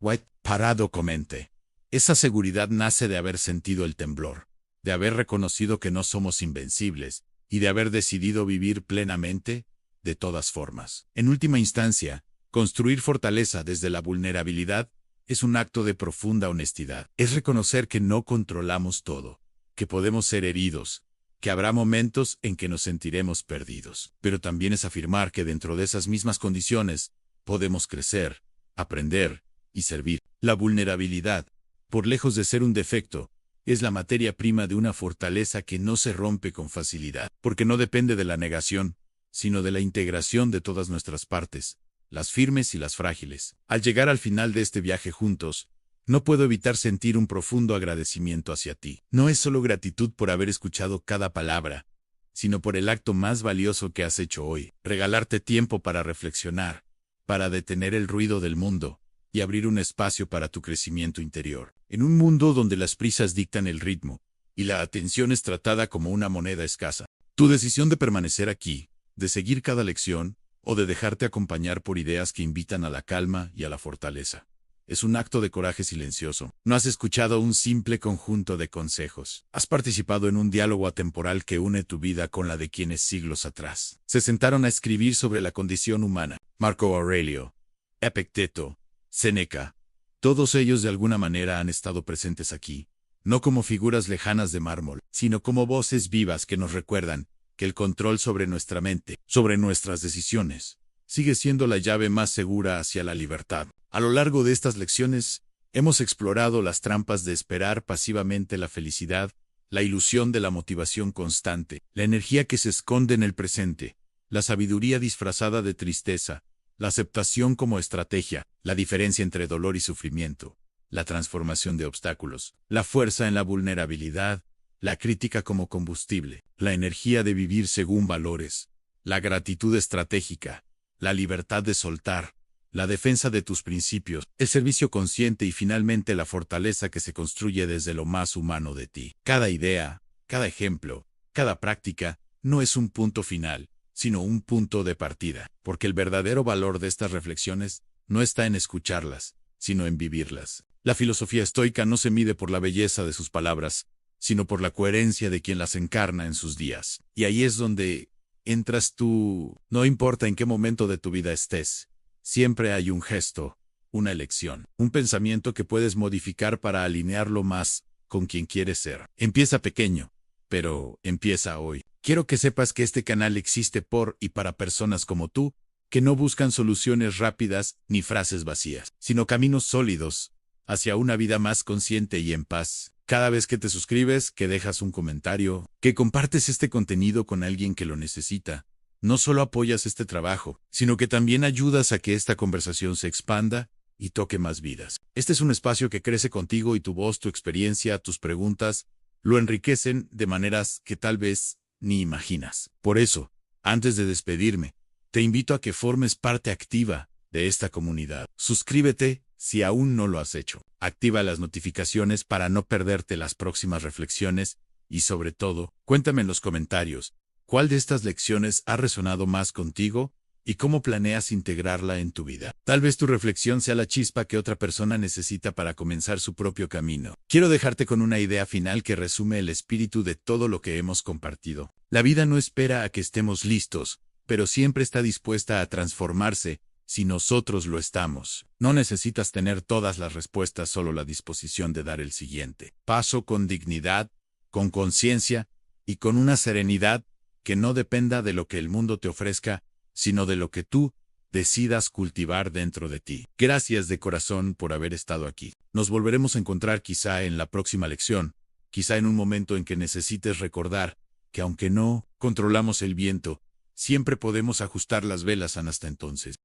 White parado comente. Esa seguridad nace de haber sentido el temblor, de haber reconocido que no somos invencibles y de haber decidido vivir plenamente, de todas formas. En última instancia, construir fortaleza desde la vulnerabilidad es un acto de profunda honestidad. Es reconocer que no controlamos todo, que podemos ser heridos, que habrá momentos en que nos sentiremos perdidos. Pero también es afirmar que dentro de esas mismas condiciones podemos crecer, aprender y servir. La vulnerabilidad, por lejos de ser un defecto, es la materia prima de una fortaleza que no se rompe con facilidad, porque no depende de la negación, sino de la integración de todas nuestras partes, las firmes y las frágiles. Al llegar al final de este viaje juntos, no puedo evitar sentir un profundo agradecimiento hacia ti. No es solo gratitud por haber escuchado cada palabra, sino por el acto más valioso que has hecho hoy, regalarte tiempo para reflexionar, para detener el ruido del mundo y abrir un espacio para tu crecimiento interior. En un mundo donde las prisas dictan el ritmo y la atención es tratada como una moneda escasa, tu decisión de permanecer aquí, de seguir cada lección o de dejarte acompañar por ideas que invitan a la calma y a la fortaleza, es un acto de coraje silencioso. No has escuchado un simple conjunto de consejos. Has participado en un diálogo atemporal que une tu vida con la de quienes siglos atrás se sentaron a escribir sobre la condición humana. Marco Aurelio, Epicteto, Séneca, todos ellos de alguna manera han estado presentes aquí, no como figuras lejanas de mármol, sino como voces vivas que nos recuerdan que el control sobre nuestra mente, sobre nuestras decisiones, sigue siendo la llave más segura hacia la libertad. A lo largo de estas lecciones, Hemos explorado las trampas de esperar pasivamente la felicidad, la ilusión de la motivación constante, la energía que se esconde en el presente, la sabiduría disfrazada de tristeza, la aceptación como estrategia, la diferencia entre dolor y sufrimiento, la transformación de obstáculos, la fuerza en la vulnerabilidad, la crítica como combustible, la energía de vivir según valores, la gratitud estratégica, la libertad de soltar, la defensa de tus principios, el servicio consciente y finalmente la fortaleza que se construye desde lo más humano de ti. Cada idea, cada ejemplo, cada práctica, no es un punto final, sino un punto de partida, porque el verdadero valor de estas reflexiones no está en escucharlas, sino en vivirlas. La filosofía estoica no se mide por la belleza de sus palabras, sino por la coherencia de quien las encarna en sus días. Y ahí es donde entras tú. No importa en qué momento de tu vida estés, siempre hay un gesto, una elección, un pensamiento que puedes modificar para alinearlo más con quien quieres ser. Empieza pequeño, pero empieza hoy. Quiero que sepas que este canal existe por y para personas como tú, que no buscan soluciones rápidas ni frases vacías, sino caminos sólidos hacia una vida más consciente y en paz. Cada vez que te suscribes, que dejas un comentario, que compartes este contenido con alguien que lo necesita, no solo apoyas este trabajo, sino que también ayudas a que esta conversación se expanda y toque más vidas. Este es un espacio que crece contigo y tu voz, tu experiencia, tus preguntas, lo enriquecen de maneras que tal vez ni imaginas. Por eso, antes de despedirme, te invito a que formes parte activa de esta comunidad. Suscríbete si aún no lo has hecho. Activa las notificaciones para no perderte las próximas reflexiones y sobre todo, cuéntame en los comentarios, ¿cuál de estas lecciones ha resonado más contigo y cómo planeas integrarla en tu vida? Tal vez tu reflexión sea la chispa que otra persona necesita para comenzar su propio camino. Quiero dejarte con una idea final que resume el espíritu de todo lo que hemos compartido. La vida no espera a que estemos listos, pero siempre está dispuesta a transformarse si nosotros lo estamos. No necesitas tener todas las respuestas, solo la disposición de dar el siguiente paso con dignidad, con conciencia y con una serenidad que no dependa de lo que el mundo te ofrezca, sino de lo que tú decidas cultivar dentro de ti. Gracias de corazón por haber estado aquí. Nos volveremos a encontrar quizá en la próxima lección, quizá en un momento en que necesites recordar que aunque no controlamos el viento, siempre podemos ajustar las velas hasta entonces.